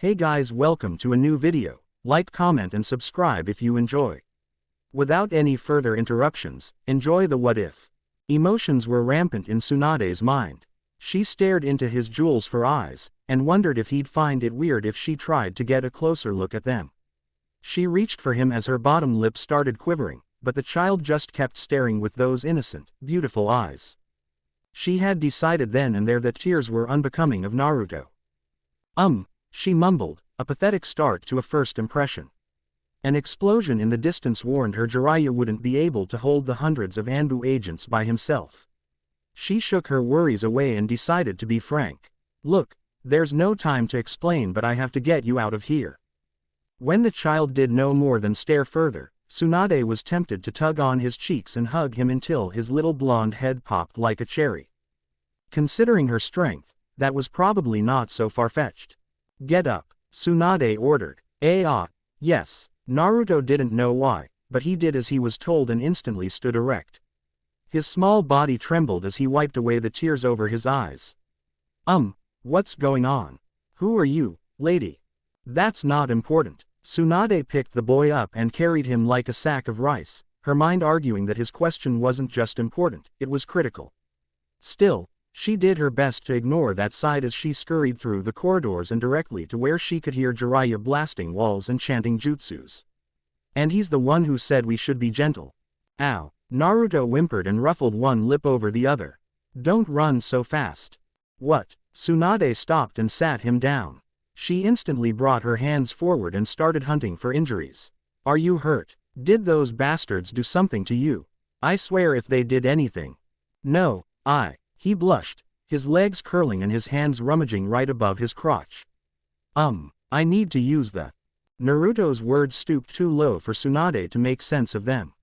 Hey guys, welcome to a new video. Like, comment and subscribe if you enjoy. Without any further interruptions, enjoy the what if. Emotions were rampant in Tsunade's mind. She stared into his jewels for eyes, and wondered if he'd find it weird if she tried to get a closer look at them. She reached for him as her bottom lip started quivering, but the child just kept staring with those innocent, beautiful eyes. She had decided then and there that tears were unbecoming of Naruto. She mumbled, a pathetic start to a first impression. An explosion in the distance warned her Jiraiya wouldn't be able to hold the hundreds of Anbu agents by himself. She shook her worries away and decided to be frank. Look, there's no time to explain, but I have to get you out of here. When the child did no more than stare further, Tsunade was tempted to tug on his cheeks and hug him until his little blonde head popped like a cherry. Considering her strength, that was probably not so far-fetched. Get up, Tsunade ordered. Yes. Naruto didn't know why, but he did as he was told and instantly stood erect. His small body trembled as he wiped away the tears over his eyes. What's going on? Who are you, lady? That's not important. Tsunade picked the boy up and carried him like a sack of rice, her mind arguing that his question wasn't just important, it was critical. Still, she did her best to ignore that side as she scurried through the corridors and directly to where she could hear Jiraiya blasting walls and chanting jutsus. And he's the one who said we should be gentle. Ow. Naruto whimpered and ruffled one lip over the other. Don't run so fast. What? Tsunade stopped and sat him down. She instantly brought her hands forward and started hunting for injuries. Are you hurt? Did those bastards do something to you? I swear if they did anything. No, He blushed, his legs curling and his hands rummaging right above his crotch. I need to use the... Naruto's words stooped too low for Tsunade to make sense of them.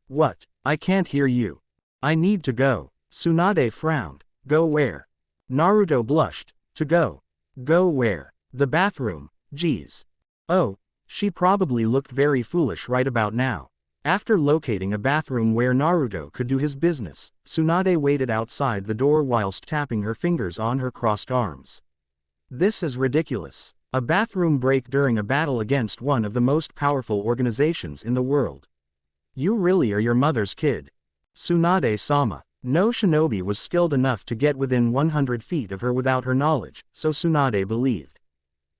What? I can't hear you. I need to go. Tsunade frowned. Go where? Naruto blushed. To go. Go where? The bathroom. Geez. Oh, she probably looked very foolish right about now. After locating a bathroom where Naruto could do his business, Tsunade waited outside the door whilst tapping her fingers on her crossed arms. This is ridiculous. A bathroom break during a battle against one of the most powerful organizations in the world. You really are your mother's kid. Tsunade-sama. No shinobi was skilled enough to get within 100 feet of her without her knowledge, so Tsunade believed.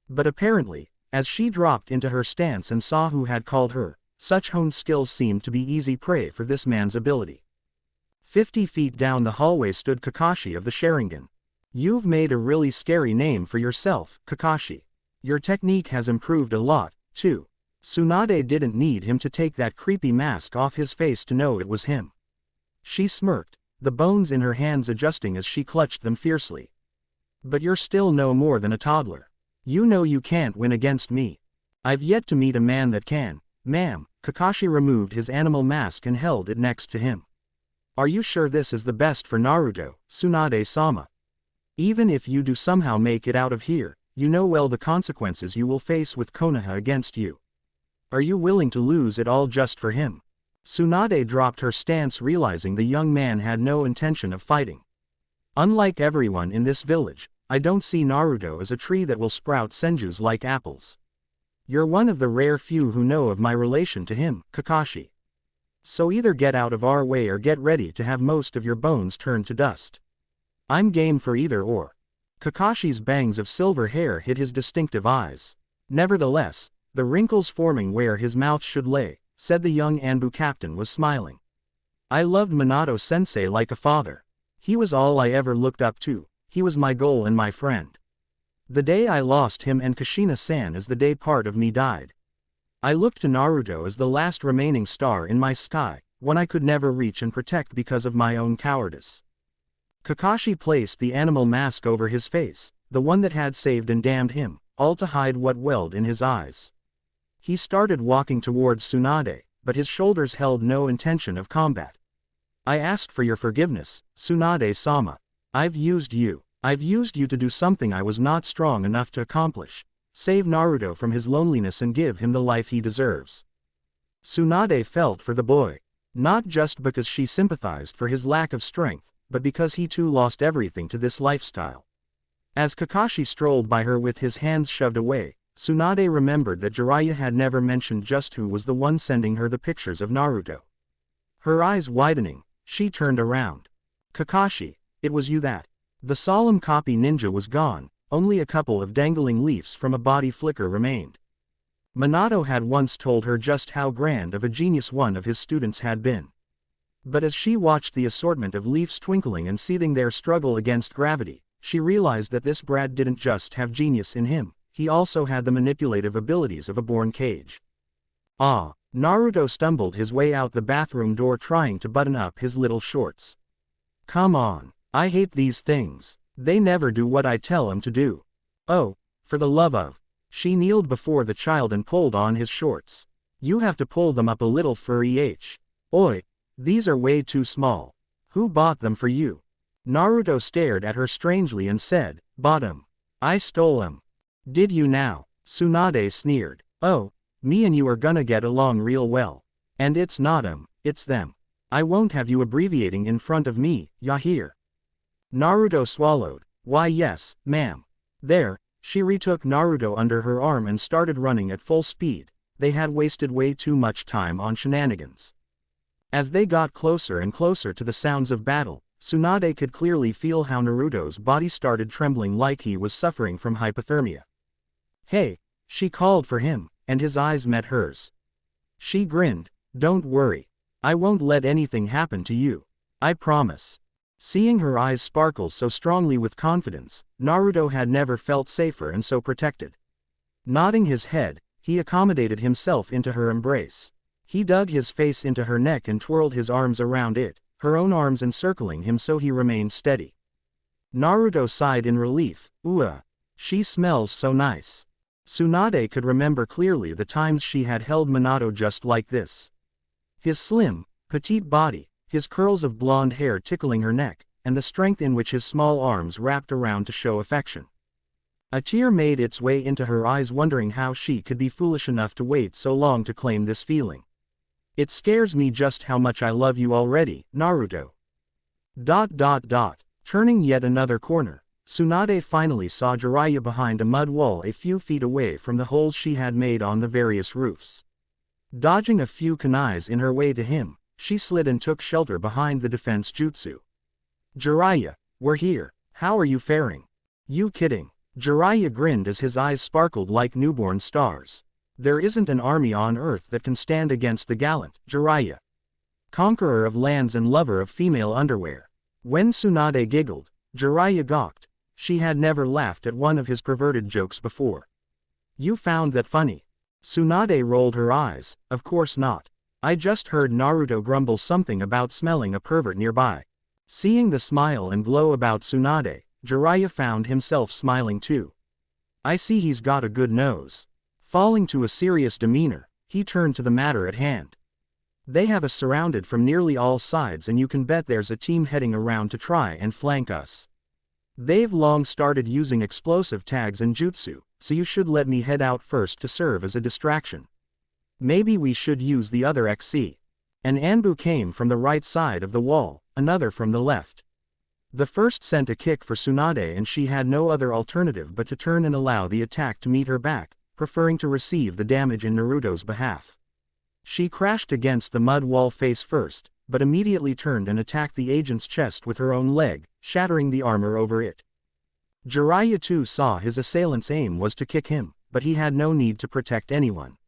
But apparently, as she dropped into her stance and saw who had called her, such honed skills seemed to be easy prey for this man's ability. 50 feet down the hallway stood Kakashi of the Sharingan. You've made a really scary name for yourself, Kakashi. Your technique has improved a lot, too. Tsunade didn't need him to take that creepy mask off his face to know it was him. She smirked, the bones in her hands adjusting as she clutched them fiercely. But you're still no more than a toddler. You know you can't win against me. I've yet to meet a man that can. Ma'am. Kakashi removed his animal mask and held it next to him. Are you sure this is the best for Naruto, Tsunade-sama? Even if you do somehow make it out of here, you know well the consequences you will face with Konoha against you. Are you willing to lose it all just for him? Tsunade dropped her stance, realizing the young man had no intention of fighting. Unlike everyone in this village, I don't see Naruto as a tree that will sprout senjus like apples. You're one of the rare few who know of my relation to him, Kakashi. So either get out of our way or get ready to have most of your bones turned to dust. I'm game for either or. Kakashi's bangs of silver hair hid his distinctive eyes. Nevertheless, the wrinkles forming where his mouth should lay, said the young Anbu captain was smiling. I loved Minato-sensei like a father. He was all I ever looked up to, he was my goal and my friend. The day I lost him and Kushina-san is the day part of me died. I looked to Naruto as the last remaining star in my sky, one I could never reach and protect because of my own cowardice. Kakashi placed the animal mask over his face, the one that had saved and damned him, all to hide what welled in his eyes. He started walking towards Tsunade, but his shoulders held no intention of combat. I asked for your forgiveness, Tsunade-sama. I've used you to do something I was not strong enough to accomplish. Save Naruto from his loneliness and give him the life he deserves. Tsunade felt for the boy. Not just because she sympathized for his lack of strength, but because he too lost everything to this lifestyle. As Kakashi strolled by her with his hands shoved away, Tsunade remembered that Jiraiya had never mentioned just who was the one sending her the pictures of Naruto. Her eyes widening, she turned around. Kakashi, it was you that. The solemn copy ninja was gone, only a couple of dangling leaves from a body flicker remained. Minato had once told her just how grand of a genius one of his students had been. But as she watched the assortment of leaves twinkling and seething their struggle against gravity, she realized that this brat didn't just have genius in him, he also had the manipulative abilities of a born cage. Ah, Naruto stumbled his way out the bathroom door trying to button up his little shorts. Come on, I hate these things. They never do what I tell them to do. Oh, for the love of. She kneeled before the child and pulled on his shorts. You have to pull them up a little for Oi, these are way too small. Who bought them for you? Naruto stared at her strangely and said, bought 'em. I stole 'em. Did you now? Tsunade sneered. Oh, me and you are gonna get along real well. And it's not 'em, it's them. I won't have you abbreviating in front of me, ya hear? Naruto swallowed. Why yes, ma'am. There, she retook Naruto under her arm and started running at full speed. They had wasted way too much time on shenanigans. As they got closer and closer to the sounds of battle, Tsunade could clearly feel how Naruto's body started trembling like he was suffering from hypothermia. Hey, she called for him, and his eyes met hers. She grinned. Don't worry. I won't let anything happen to you. I promise. Seeing her eyes sparkle so strongly with confidence, Naruto had never felt safer and so protected. Nodding his head, he accommodated himself into her embrace. He dug his face into her neck and twirled his arms around it, her own arms encircling him so he remained steady. Naruto sighed in relief. She smells so nice. Tsunade could remember clearly the times she had held Minato just like this. His slim, petite body, his curls of blonde hair tickling her neck, and the strength in which his small arms wrapped around to show affection. A tear made its way into her eyes, wondering how she could be foolish enough to wait so long to claim this feeling. It scares me just how much I love you already, Naruto. Turning yet another corner, Tsunade finally saw Jiraiya behind a mud wall a few feet away from the holes she had made on the various roofs. Dodging a few kunais in her way to him, she slid and took shelter behind the defense jutsu. Jiraiya, we're here. How are you faring? You kidding? Jiraiya grinned as his eyes sparkled like newborn stars. There isn't an army on earth that can stand against the gallant Jiraiya, conqueror of lands and lover of female underwear. When Tsunade giggled, Jiraiya gawked. She had never laughed at one of his perverted jokes before. You found that funny? Tsunade rolled her eyes. Of course not. I just heard Naruto grumble something about smelling a pervert nearby. Seeing the smile and glow about Tsunade, Jiraiya found himself smiling too. I see he's got a good nose. Falling to a serious demeanor, he turned to the matter at hand. They have us surrounded from nearly all sides, and you can bet there's a team heading around to try and flank us. They've long started using explosive tags and jutsu, so you should let me head out first to serve as a distraction. Maybe we should use the other XC. An Anbu came from the right side of the wall, another from the left. The first sent a kick for Tsunade, and she had no other alternative but to turn and allow the attack to meet her back, preferring to receive the damage in Naruto's behalf. She crashed against the mud wall face first, but immediately turned and attacked the agent's chest with her own leg, shattering the armor over it. Jiraiya too saw his assailant's aim was to kick him, but he had no need to protect anyone.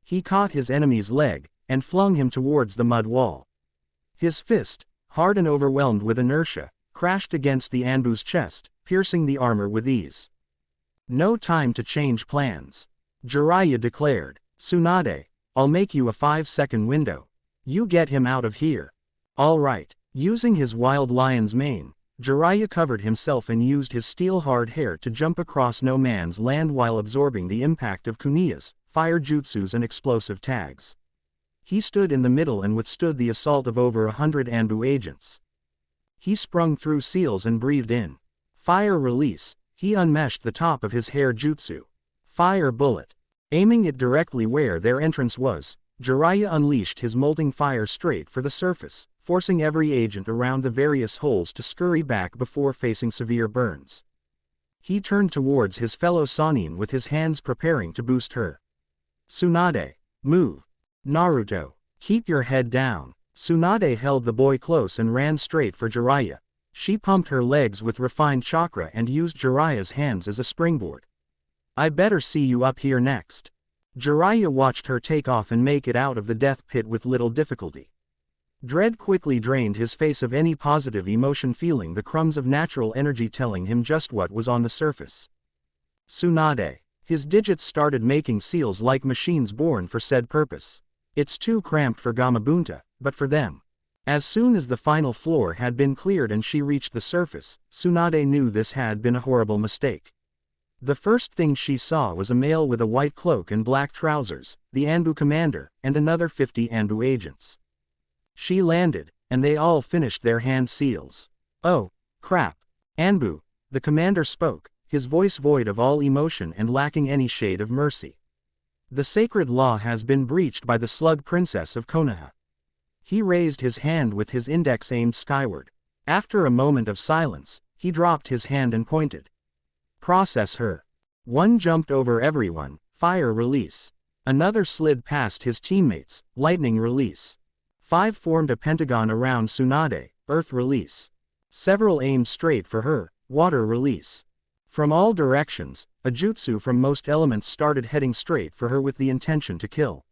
He caught his enemy's leg, and flung him towards the mud wall. His fist, hard and overwhelmed with inertia, crashed against the Anbu's chest, piercing the armor with ease. No time to change plans. Jiraiya declared. Tsunade, I'll make you a 5-second window. You get him out of here. All right. Using his wild lion's mane, Jiraiya covered himself and used his steel-hard hair to jump across no man's land while absorbing the impact of kuniyas, fire jutsus and explosive tags. He stood in the middle and withstood the assault of over 100 Anbu agents. He sprung through seals and breathed in. Fire release. He unmeshed the top of his hair jutsu. Fire bullet. Aiming it directly where their entrance was, Jiraiya unleashed his molting fire straight for the surface, forcing every agent around the various holes to scurry back before facing severe burns. He turned towards his fellow Sannin with his hands preparing to boost her. Tsunade, move. Naruto, keep your head down. Tsunade held the boy close and ran straight for Jiraiya. She pumped her legs with refined chakra and used Jiraiya's hands as a springboard. I better see you up here next. Jiraiya watched her take off and make it out of the death pit with little difficulty. Dread quickly drained his face of any positive emotion, feeling the crumbs of natural energy telling him just what was on the surface. Tsunade. His digits started making seals like machines born for said purpose. It's too cramped for Gamabunta, but for them. As soon as the final floor had been cleared and she reached the surface, Tsunade knew this had been a horrible mistake. The first thing she saw was a male with a white cloak and black trousers, the Anbu commander, and another 50 Anbu agents. She landed, and they all finished their hand seals. Oh, crap. Anbu, the commander spoke, his voice void of all emotion and lacking any shade of mercy. The sacred law has been breached by the Slug Princess of Konoha. He raised his hand with his index aimed skyward. After a moment of silence, he dropped his hand and pointed. Process her. One jumped over everyone, fire release. Another slid past his teammates, lightning release. 5 formed a pentagon around Tsunade, earth release. Several aimed straight for her, water release. From all directions, a jutsu from most elements started heading straight for her with the intention to kill.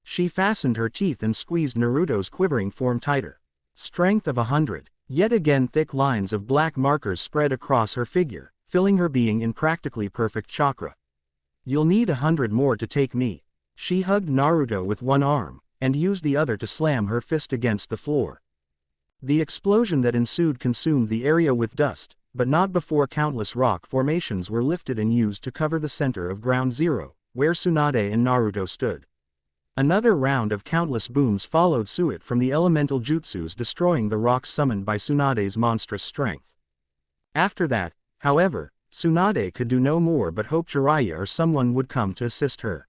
She fastened her teeth and squeezed Naruto's quivering form tighter. Strength of 100. Yet again thick lines of black markers spread across her figure, filling her being in practically perfect chakra. You'll need 100 more to take me. She hugged Naruto with one arm, and used the other to slam her fist against the floor. The explosion that ensued consumed the area with dust, but not before countless rock formations were lifted and used to cover the center of Ground Zero, where Tsunade and Naruto stood. Another round of countless booms followed suit from the elemental jutsus, destroying the rocks summoned by Tsunade's monstrous strength. After that, however, Tsunade could do no more but hope Jiraiya or someone would come to assist her.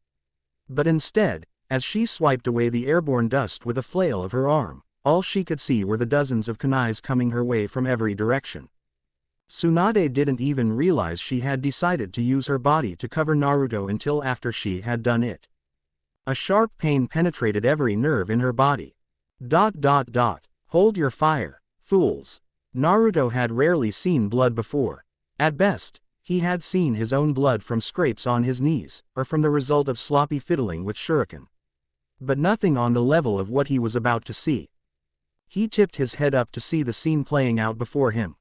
But instead, as she swiped away the airborne dust with a flail of her arm, all she could see were the dozens of kunais coming her way from every direction. Tsunade didn't even realize she had decided to use her body to cover Naruto until after she had done it. A sharp pain penetrated every nerve in her body. Hold your fire, fools. Naruto had rarely seen blood before. At best, he had seen his own blood from scrapes on his knees, or from the result of sloppy fiddling with shuriken. But nothing on the level of what he was about to see. He tipped his head up to see the scene playing out before him.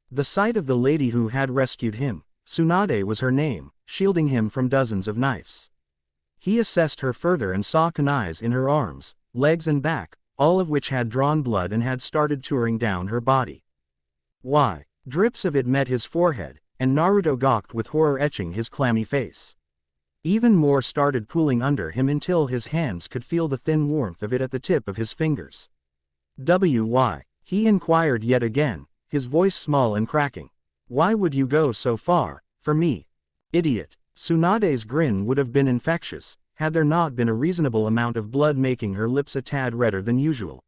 The sight of the lady who had rescued him, Tsunade was her name, shielding him from dozens of knives. He assessed her further and saw kunais in her arms, legs and back, all of which had drawn blood and had started touring down her body. Why? Drips of it met his forehead, and Naruto gawked with horror etching his clammy face. Even more started pooling under him until his hands could feel the thin warmth of it at the tip of his fingers. Why? He inquired yet again, his voice small and cracking. Why would you go so far, for me? Idiot. Tsunade's grin would have been infectious, had there not been a reasonable amount of blood making her lips a tad redder than usual.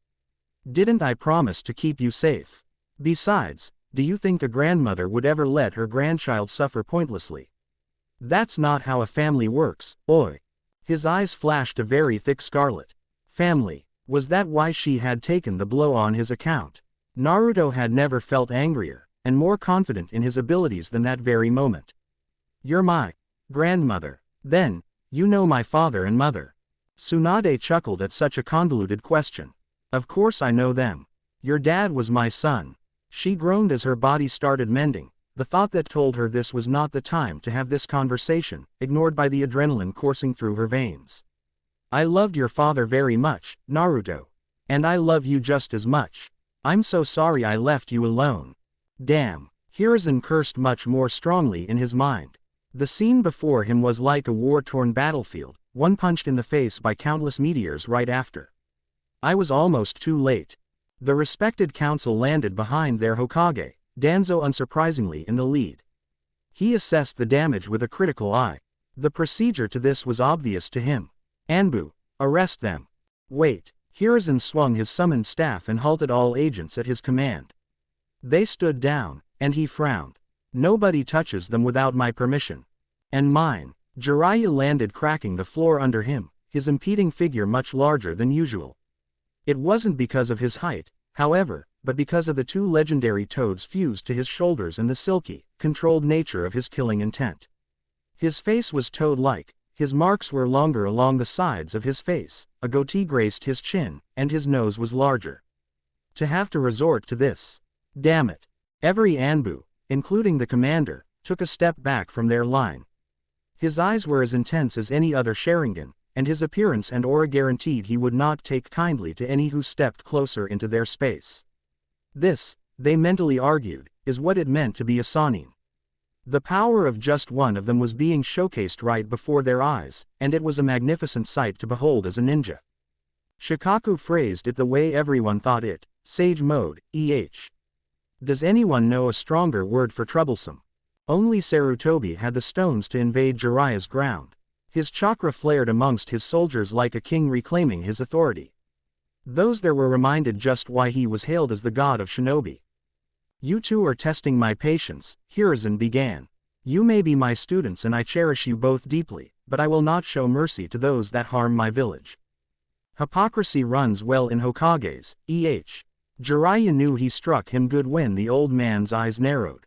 Didn't I promise to keep you safe? Besides, do you think a grandmother would ever let her grandchild suffer pointlessly? That's not how a family works, oi. His eyes flashed a very thick scarlet. Family. Was that why she had taken the blow on his account? Naruto had never felt angrier, and more confident in his abilities than that very moment. You're my grandmother. Then, you know my father and mother. Tsunade chuckled at such a convoluted question. Of course I know them. Your dad was my son. She groaned as her body started mending, the thought that told her this was not the time to have this conversation, ignored by the adrenaline coursing through her veins. I loved your father very much, Naruto. And I love you just as much. I'm so sorry I left you alone. Damn. Hiruzen cursed much more strongly in his mind. The scene before him was like a war-torn battlefield, one punched in the face by countless meteors right after. I was almost too late. The respected council landed behind their Hokage, Danzo unsurprisingly in the lead. He assessed the damage with a critical eye. The procedure to this was obvious to him. Anbu, arrest them. Wait. Hiruzen swung his summoned staff and halted all agents at his command. They stood down, and he frowned. Nobody touches them without my permission. And mine. Jiraiya landed, cracking the floor under him, his impeding figure much larger than usual. It wasn't because of his height, however, but because of the two legendary toads fused to his shoulders and the silky, controlled nature of his killing intent. His face was toad-like, his marks were longer along the sides of his face, a goatee graced his chin, and his nose was larger. To have to resort to this. Damn it. Every Anbu, including the commander, took a step back from their line. His eyes were as intense as any other Sharingan, and his appearance and aura guaranteed he would not take kindly to any who stepped closer into their space. This, they mentally argued, is what it meant to be a Sannin. The power of just one of them was being showcased right before their eyes, and it was a magnificent sight to behold as a ninja. Shikaku phrased it the way everyone thought it, Sage Mode, Does anyone know a stronger word for troublesome? Only Sarutobi had the stones to invade Jiraiya's ground. His chakra flared amongst his soldiers like a king reclaiming his authority. Those there were reminded just why he was hailed as the god of shinobi. You two are testing my patience, Hiruzen began. You may be my students and I cherish you both deeply, but I will not show mercy to those that harm my village. Hypocrisy runs well in Hokages, Jiraiya knew he struck him good when the old man's eyes narrowed.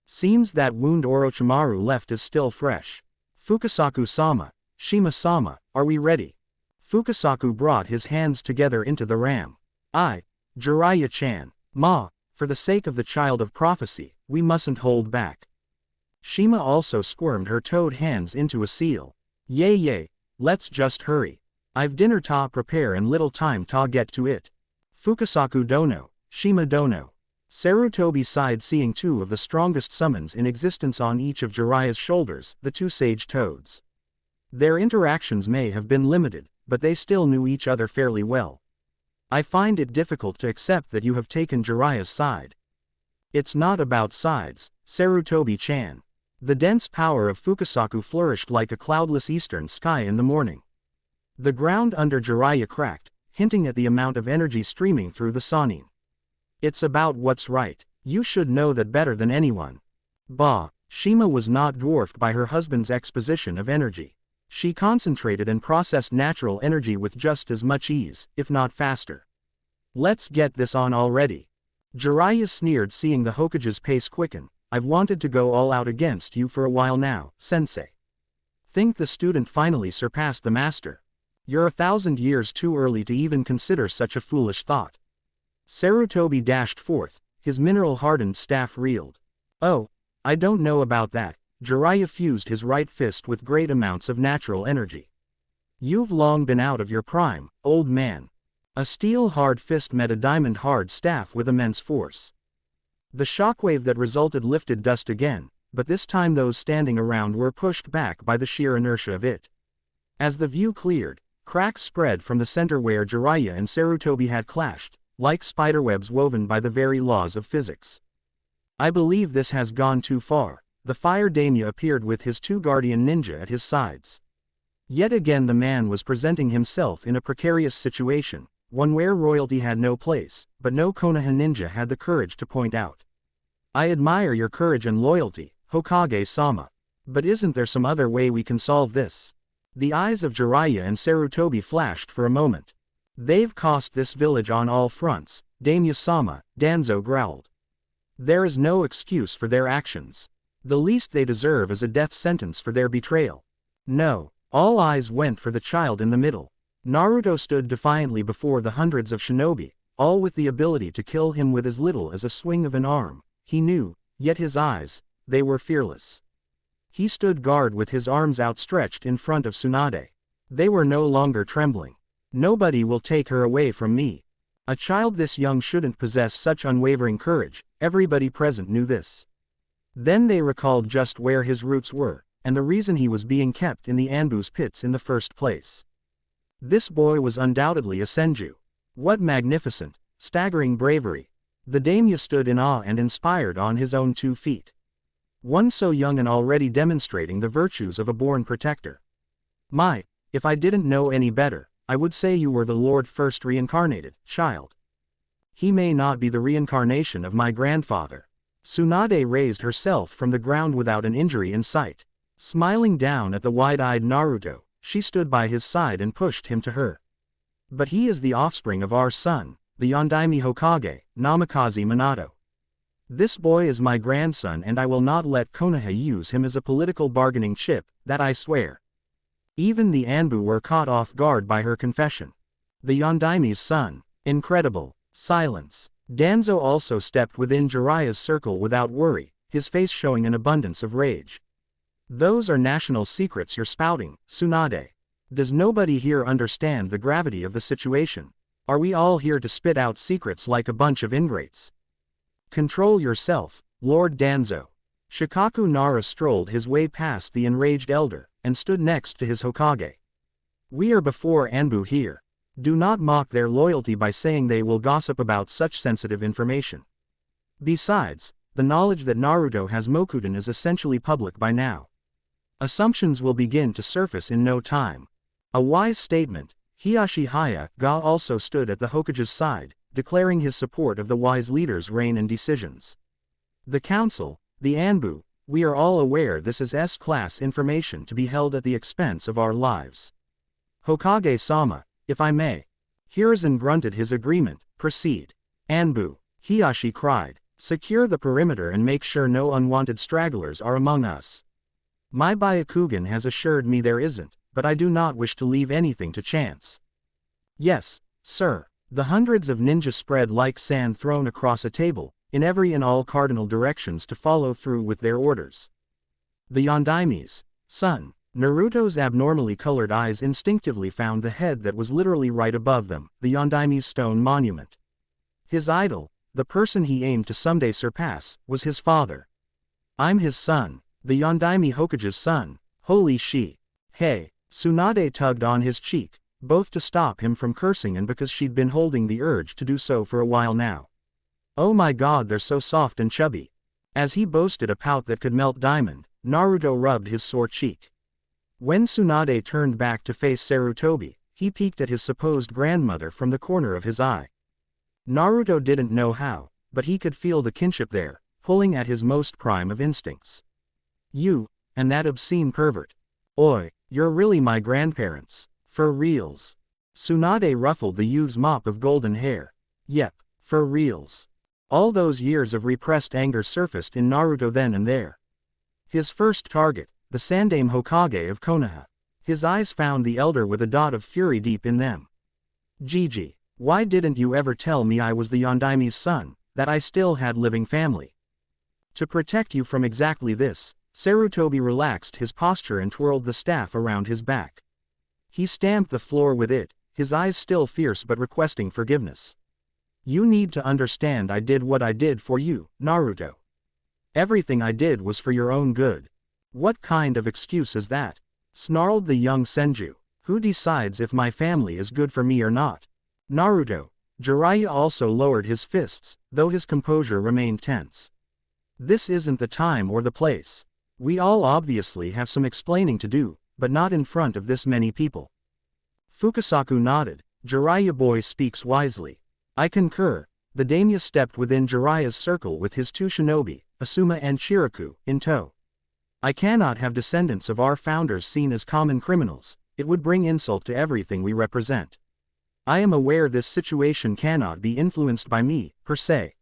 Seems that wound Orochimaru left is still fresh. Fukasaku-sama, Shima-sama, are we ready? Fukasaku brought his hands together into the ram. Jiraiya-chan, for the sake of the child of prophecy, we mustn't hold back. Shima also squirmed her toad hands into a seal. Yay, let's just hurry. I've dinner ta prepare and little time ta get to it. Fukasaku dono, Shima dono. Sarutobi sighed, seeing two of the strongest summons in existence on each of Jiraiya's shoulders, the two sage toads. Their interactions may have been limited, but they still knew each other fairly well. I find it difficult to accept that you have taken Jiraiya's side. It's not about sides, Sarutobi-chan. The dense power of Fukasaku flourished like a cloudless eastern sky in the morning. The ground under Jiraiya cracked, hinting at the amount of energy streaming through the Sannin. It's about what's right. You should know that better than anyone. Shima was not dwarfed by her husband's exposition of energy. She concentrated and processed natural energy with just as much ease, if not faster. Let's get this on already. Jiraiya sneered, seeing the Hokage's pace quicken. I've wanted to go all out against you for a while now, sensei. Think the student finally surpassed the master. You're 1,000 years too early to even consider such a foolish thought. Sarutobi dashed forth, his mineral-hardened staff reeled. Oh, I don't know about that. Jiraiya fused his right fist with great amounts of natural energy. You've long been out of your prime, old man. A steel-hard fist met a diamond-hard staff with immense force. The shockwave that resulted lifted dust again, but this time those standing around were pushed back by the sheer inertia of it. As the view cleared, cracks spread from the center where Jiraiya and Sarutobi had clashed, like spiderwebs woven by the very laws of physics. I believe this has gone too far. The fire daimyo appeared with his two guardian ninja at his sides. Yet again the man was presenting himself in a precarious situation, one where royalty had no place, but no Konoha ninja had the courage to point out. I admire your courage and loyalty, Hokage-sama. But isn't there some other way we can solve this? The eyes of Jiraiya and Sarutobi flashed for a moment. They've cost this village on all fronts, Daimyo-sama, Danzo growled. There is no excuse for their actions. The least they deserve is a death sentence for their betrayal. No, all eyes went for the child in the middle. Naruto stood defiantly before the hundreds of shinobi, all with the ability to kill him with as little as a swing of an arm. He knew, yet his eyes, they were fearless. He stood guard with his arms outstretched in front of Tsunade. They were no longer trembling. Nobody will take her away from me. A child this young shouldn't possess such unwavering courage, everybody present knew this. Then they recalled just where his roots were, and the reason he was being kept in the Anbu's pits in the first place. This boy was undoubtedly a Senju. What magnificent, staggering bravery. The daimyo stood in awe and inspired on his own 2 feet. One so young and already demonstrating the virtues of a born protector. If I didn't know any better, I would say you were the Lord first reincarnated, child. He may not be the reincarnation of my grandfather. Tsunade raised herself from the ground without an injury in sight. Smiling down at the wide-eyed Naruto, she stood by his side and pushed him to her. But he is the offspring of our son, the Yondaime Hokage, Namikaze Minato. This boy is my grandson and I will not let Konoha use him as a political bargaining chip, that I swear. Even the Anbu were caught off guard by her confession. The Yondaime's son. Incredible. Silence. Danzo also stepped within Jiraiya's circle without worry, his face showing an abundance of rage. Those are national secrets you're spouting, Tsunade. Does nobody here understand the gravity of the situation? Are we all here to spit out secrets like a bunch of ingrates? Control yourself, Lord Danzo. Shikaku Nara strolled his way past the enraged elder, and stood next to his Hokage. We are before Anbu here. Do not mock their loyalty by saying they will gossip about such sensitive information. Besides, the knowledge that Naruto has Mokuden is essentially public by now. Assumptions will begin to surface in no time. A wise statement. Hiashi Ga also stood at the Hokage's side, declaring his support of the wise leader's reign and decisions. The council, the Anbu, we are all aware this is S-class information to be held at the expense of our lives. Hokage-sama, if I may. Hiruzen grunted his agreement. Proceed. Anbu, Hiashi cried, secure the perimeter and make sure no unwanted stragglers are among us. My Byakugan has assured me there isn't, but I do not wish to leave anything to chance. Yes, sir. The hundreds of ninja spread like sand thrown across a table, in every and all cardinal directions to follow through with their orders. The Yondaime's son. Naruto's abnormally colored eyes instinctively found the head that was literally right above them, the Yondaime's stone monument. His idol, the person he aimed to someday surpass, was his father. I'm his son, the Yondaime Hokage's son, holy she. Hey, Tsunade tugged on his cheek, both to stop him from cursing and because she'd been holding the urge to do so for a while now. Oh my god, they're so soft and chubby. As he boasted a pout that could melt diamond, Naruto rubbed his sore cheek. When Tsunade turned back to face Sarutobi, he peeked at his supposed grandmother from the corner of his eye. Naruto didn't know how, but he could feel the kinship there, pulling at his most prime of instincts. You, and that obscene pervert. Oi, you're really my grandparents. For reals. Tsunade ruffled the youth's mop of golden hair. Yep, for reals. All those years of repressed anger surfaced in Naruto then and there. His first target, the Sandaime Hokage of Konoha. His eyes found the elder with a dot of fury deep in them. Gigi, why didn't you ever tell me I was the Yondaime's son, that I still had living family? To protect you from exactly this, Sarutobi relaxed his posture and twirled the staff around his back. He stamped the floor with it, his eyes still fierce but requesting forgiveness. You need to understand I did what I did for you, Naruto. Everything I did was for your own good. What kind of excuse is that? Snarled the young Senju. Who decides if my family is good for me or not? Naruto. Jiraiya also lowered his fists, though his composure remained tense. This isn't the time or the place. We all obviously have some explaining to do, but not in front of this many people. Fukasaku nodded. Jiraiya boy speaks wisely. I concur. The daimyo stepped within Jiraiya's circle with his two shinobi, Asuma and Shiraku, in tow. I cannot have descendants of our founders seen as common criminals, it would bring insult to everything we represent. I am aware this situation cannot be influenced by me, per se.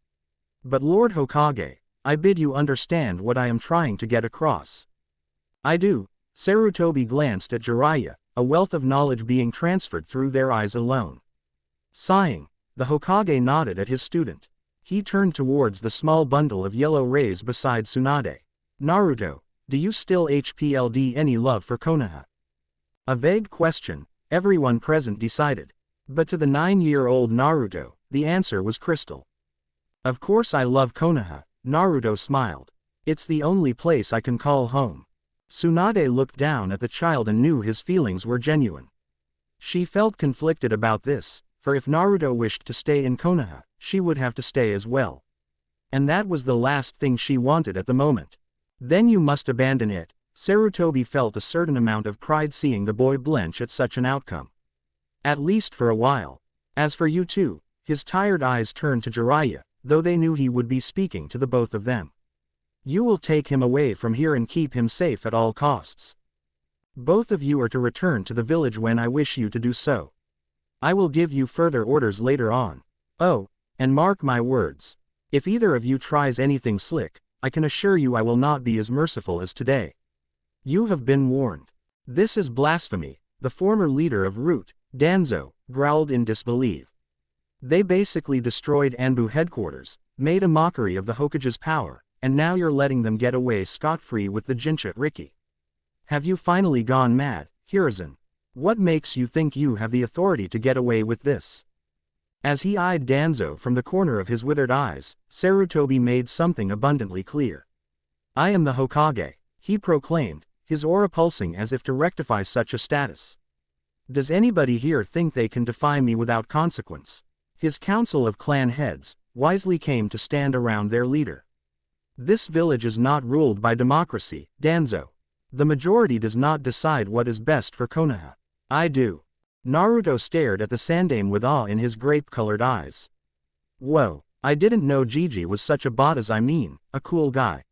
But Lord Hokage, I bid you understand what I am trying to get across. I do. Sarutobi glanced at Jiraiya, a wealth of knowledge being transferred through their eyes alone. Sighing, the Hokage nodded at his student. He turned towards the small bundle of yellow rays beside Tsunade. Naruto, do you still HPLD any love for Konoha? A vague question, everyone present decided. But to the 9-year-old Naruto, the answer was crystal. Of course I love Konoha, Naruto smiled. It's the only place I can call home. Tsunade looked down at the child and knew his feelings were genuine. She felt conflicted about this, for if Naruto wished to stay in Konoha, she would have to stay as well. And that was the last thing she wanted at the moment. Then you must abandon it. Sarutobi felt a certain amount of pride seeing the boy blench at such an outcome. At least for a while. As for you two, his tired eyes turned to Jiraiya, though they knew he would be speaking to the both of them. You will take him away from here and keep him safe at all costs. Both of you are to return to the village when I wish you to do so. I will give you further orders later on. Oh, and mark my words. If either of you tries anything slick, I can assure you I will not be as merciful as today. You have been warned. This is blasphemy, the former leader of Root, Danzo, growled in disbelief. They basically destroyed Anbu headquarters, made a mockery of the Hokage's power, and now you're letting them get away scot-free with the Jincha Riki. Have you finally gone mad, Hiruzen? What makes you think you have the authority to get away with this? As he eyed Danzo from the corner of his withered eyes, Sarutobi made something abundantly clear. I am the Hokage, he proclaimed, his aura pulsing as if to rectify such a status. Does anybody here think they can defy me without consequence? His council of clan heads wisely came to stand around their leader. This village is not ruled by democracy, Danzo. The majority does not decide what is best for Konoha. I do. Naruto stared at the Sandaime with awe in his grape-colored eyes. Whoa, I didn't know Gigi was such a a cool guy.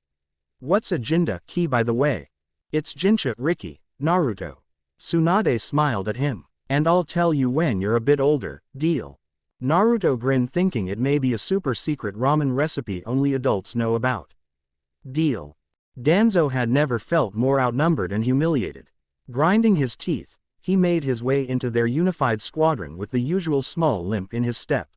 What's a Jinda key by the way? It's Jincha Riki, Naruto. Tsunade smiled at him. And I'll tell you when you're a bit older, deal. Naruto grinned thinking it may be a super secret ramen recipe only adults know about. Deal. Danzo had never felt more outnumbered and humiliated. Grinding his teeth, he made his way into their unified squadron with the usual small limp in his step.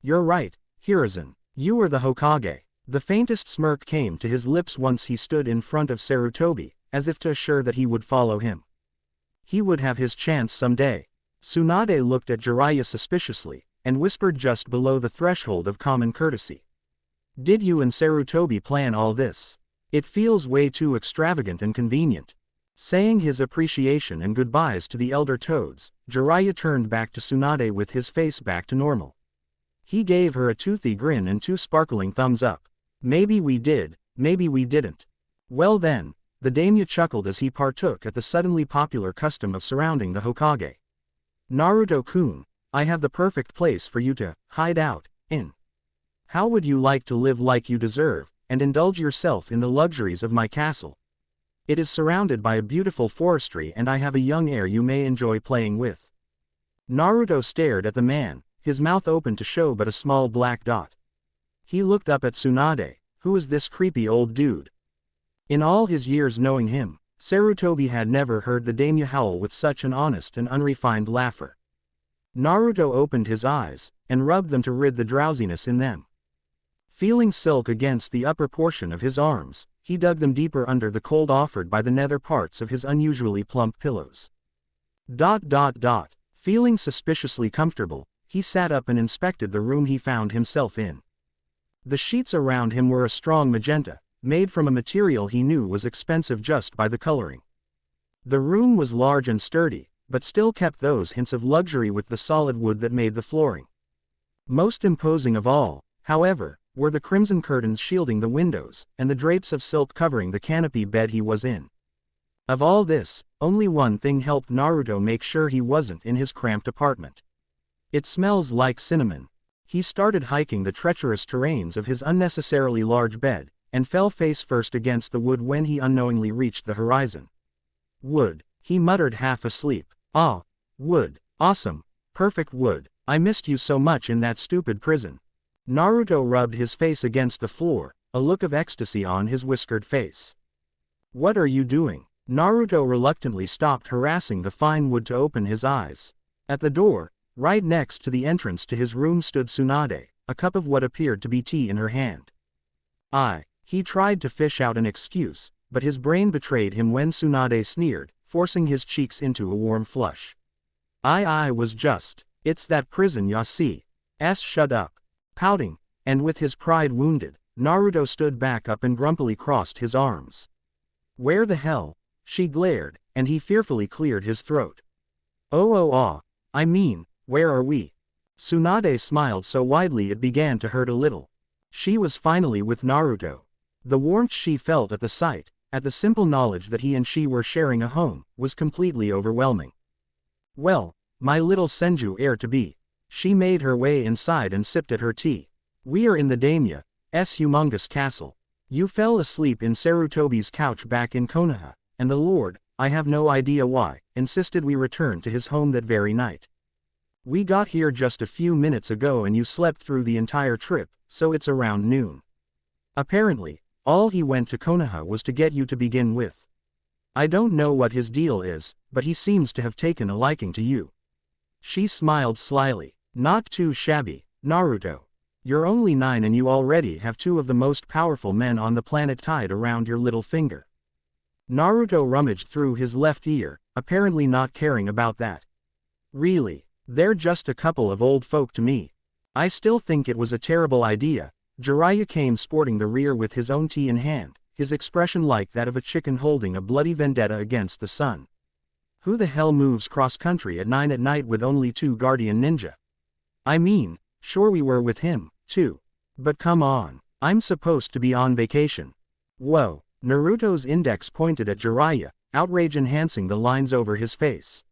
You're right, Hiruzen, you are the Hokage. The faintest smirk came to his lips once he stood in front of Sarutobi, as if to assure that he would follow him. He would have his chance someday. Tsunade looked at Jiraiya suspiciously, and whispered just below the threshold of common courtesy. Did you and Sarutobi plan all this? It feels way too extravagant and convenient. Saying his appreciation and goodbyes to the elder toads, Jiraiya turned back to Tsunade with his face back to normal. He gave her a toothy grin and 2 sparkling thumbs up. Maybe we did, maybe we didn't. Well then, the daimyo chuckled as he partook at the suddenly popular custom of surrounding the Hokage. Naruto-kun, I have the perfect place for you to hide out in. How would you like to live like you deserve, and indulge yourself in the luxuries of my castle? It is surrounded by a beautiful forestry and I have a young heir you may enjoy playing with. Naruto stared at the man, his mouth open to show but a small black dot. He looked up at Tsunade. Who is this creepy old dude? In all his years knowing him, Sarutobi had never heard the daimyo howl with such an honest and unrefined laugher. Naruto opened his eyes, and rubbed them to rid the drowsiness in them. Feeling silk against the upper portion of his arms, he dug them deeper under the cold offered by the nether parts of his unusually plump pillows. Feeling suspiciously comfortable, he sat up and inspected the room he found himself in. The sheets around him were a strong magenta, made from a material he knew was expensive just by the coloring. The room was large and sturdy, but still kept those hints of luxury with the solid wood that made the flooring. Most imposing of all, however, were the crimson curtains shielding the windows, and the drapes of silk covering the canopy bed he was in. Of all this, only one thing helped Naruto make sure he wasn't in his cramped apartment. It smells like cinnamon. He started hiking the treacherous terrains of his unnecessarily large bed, and fell face first against the wood when he unknowingly reached the horizon. Wood, he muttered half asleep. Ah, wood, awesome, perfect wood, I missed you so much in that stupid prison. Naruto rubbed his face against the floor, a look of ecstasy on his whiskered face. What are you doing? Naruto reluctantly stopped harassing the fine wood to open his eyes. At the door, right next to the entrance to his room stood Tsunade, a cup of what appeared to be tea in her hand. He tried to fish out an excuse, but his brain betrayed him when Tsunade sneered, forcing his cheeks into a warm flush. I was just. It's that prison ya see. Shut up. Pouting, and with his pride wounded, Naruto stood back up and grumpily crossed his arms. Where the hell? She glared, and he fearfully cleared his throat. I mean, where are we? Tsunade smiled so widely it began to hurt a little. She was finally with Naruto. The warmth she felt at the sight, at the simple knowledge that he and she were sharing a home, was completely overwhelming. Well, my little Senju heir-to-be. She made her way inside and sipped at her tea. We are in the daimyo's humongous castle. You fell asleep in Sarutobi's couch back in Konoha, and the Lord, I have no idea why, insisted we return to his home that very night. We got here just a few minutes ago and you slept through the entire trip, so it's around noon. Apparently, all he went to Konoha was to get you to begin with. I don't know what his deal is, but he seems to have taken a liking to you. She smiled slyly. Not too shabby, Naruto. You're only 9 and you already have 2 of the most powerful men on the planet tied around your little finger. Naruto rummaged through his left ear, apparently not caring about that. Really, they're just a couple of old folk to me. I still think it was a terrible idea. Jiraiya came sporting the rear with his own tea in hand, his expression like that of a chicken holding a bloody vendetta against the sun. Who the hell moves cross-country at 9 at night with only 2 guardian ninja? I mean, sure we were with him, too. But come on, I'm supposed to be on vacation. Whoa, Naruto's index pointed at Jiraiya, outrage enhancing the lines over his face.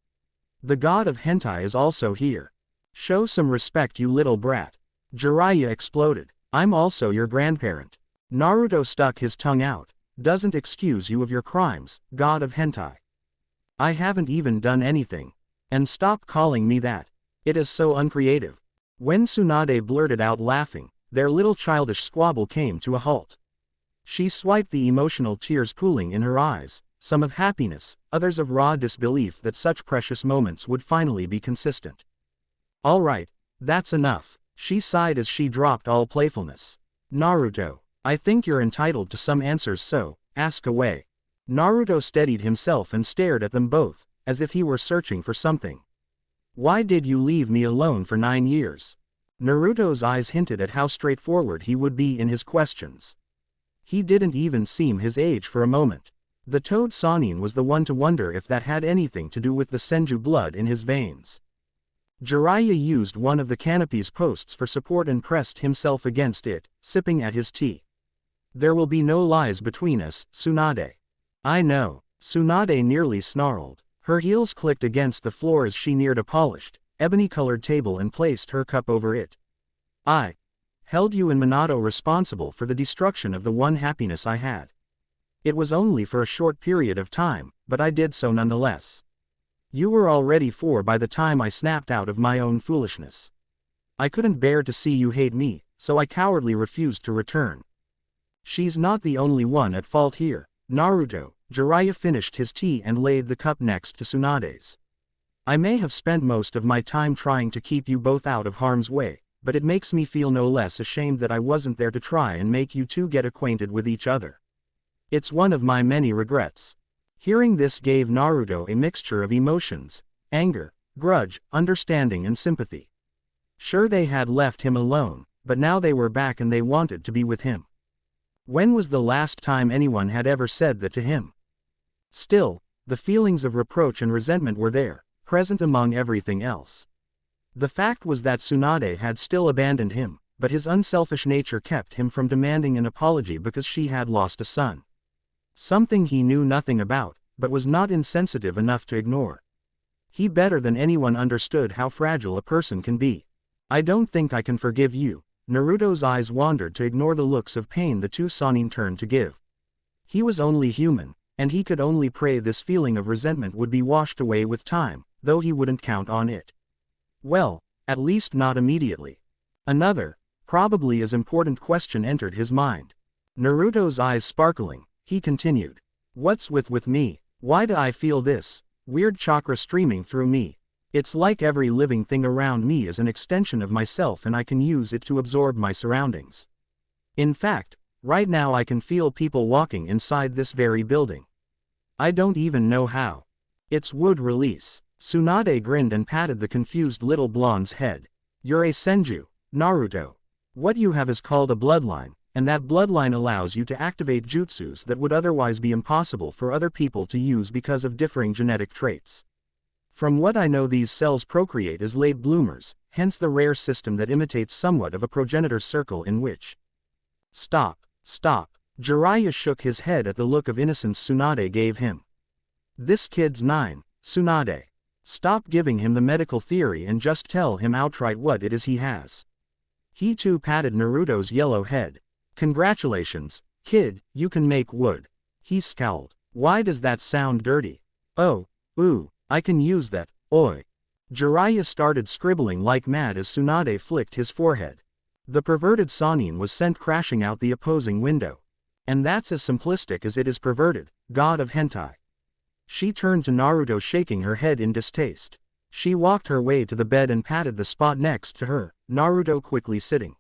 The god of hentai is also here. Show some respect, you little brat. Jiraiya exploded. I'm also your grandparent. Naruto stuck his tongue out. Doesn't excuse you of your crimes, god of hentai. I haven't even done anything. And stop calling me that. It is so uncreative. When Tsunade blurted out laughing, their little childish squabble came to a halt. She swiped the emotional tears pooling in her eyes, some of happiness, others of raw disbelief that such precious moments would finally be consistent. All right, that's enough, she sighed as she dropped all playfulness. Naruto, I think you're entitled to some answers, so, ask away. Naruto steadied himself and stared at them both, as if he were searching for something. Why did you leave me alone for 9 years? Naruto's eyes hinted at how straightforward he would be in his questions. He didn't even seem his age for a moment. The Toad Sannin was the one to wonder if that had anything to do with the Senju blood in his veins. Jiraiya used one of the canopy's posts for support and pressed himself against it, sipping at his tea. There will be no lies between us, Tsunade. I know, Tsunade nearly snarled. Her heels clicked against the floor as she neared a polished, ebony-colored table and placed her cup over it. I held you and Minato responsible for the destruction of the one happiness I had. It was only for a short period of time, but I did so nonetheless. You were already 4 by the time I snapped out of my own foolishness. I couldn't bear to see you hate me, so I cowardly refused to return. She's not the only one at fault here, Naruto. Jiraiya finished his tea and laid the cup next to Tsunade's. I may have spent most of my time trying to keep you both out of harm's way, but it makes me feel no less ashamed that I wasn't there to try and make you two get acquainted with each other. It's one of my many regrets. Hearing this gave Naruto a mixture of emotions: anger, grudge, understanding and sympathy. Sure, they had left him alone, but now they were back and they wanted to be with him. When was the last time anyone had ever said that to him? Still, the feelings of reproach and resentment were there, present among everything else. The fact was that Tsunade had still abandoned him, but his unselfish nature kept him from demanding an apology because she had lost a son. Something he knew nothing about, but was not insensitive enough to ignore. He better than anyone understood how fragile a person can be. I don't think I can forgive you. Naruto's eyes wandered to ignore the looks of pain the two Sannin turned to give. He was only human, and he could only pray this feeling of resentment would be washed away with time, though he wouldn't count on it. Well, at least not immediately. Another, probably as important question entered his mind. Naruto's eyes sparkling, he continued. What's with me? Why do I feel this weird chakra streaming through me? It's like every living thing around me is an extension of myself and I can use it to absorb my surroundings. In fact, right now I can feel people walking inside this very building. I don't even know how. It's wood release. Tsunade grinned and patted the confused little blonde's head. You're a Senju, Naruto. What you have is called a bloodline, and that bloodline allows you to activate jutsus that would otherwise be impossible for other people to use because of differing genetic traits. From what I know, these cells procreate as late bloomers, hence the rare system that imitates somewhat of a progenitor's circle in which... Stop. Jiraiya shook his head at the look of innocence Tsunade gave him. This kid's 9, Tsunade. Stop giving him the medical theory and just tell him outright what it is he has. He too patted Naruto's yellow head. Congratulations, kid, you can make wood. He scowled. Why does that sound dirty? Oh, ooh, I can use that, oi. Jiraiya started scribbling like mad as Tsunade flicked his forehead. The perverted Sannin was sent crashing out the opposing window. And that's as simplistic as it is perverted, god of hentai. She turned to Naruto shaking her head in distaste. She walked her way to the bed and patted the spot next to her, Naruto quickly sitting.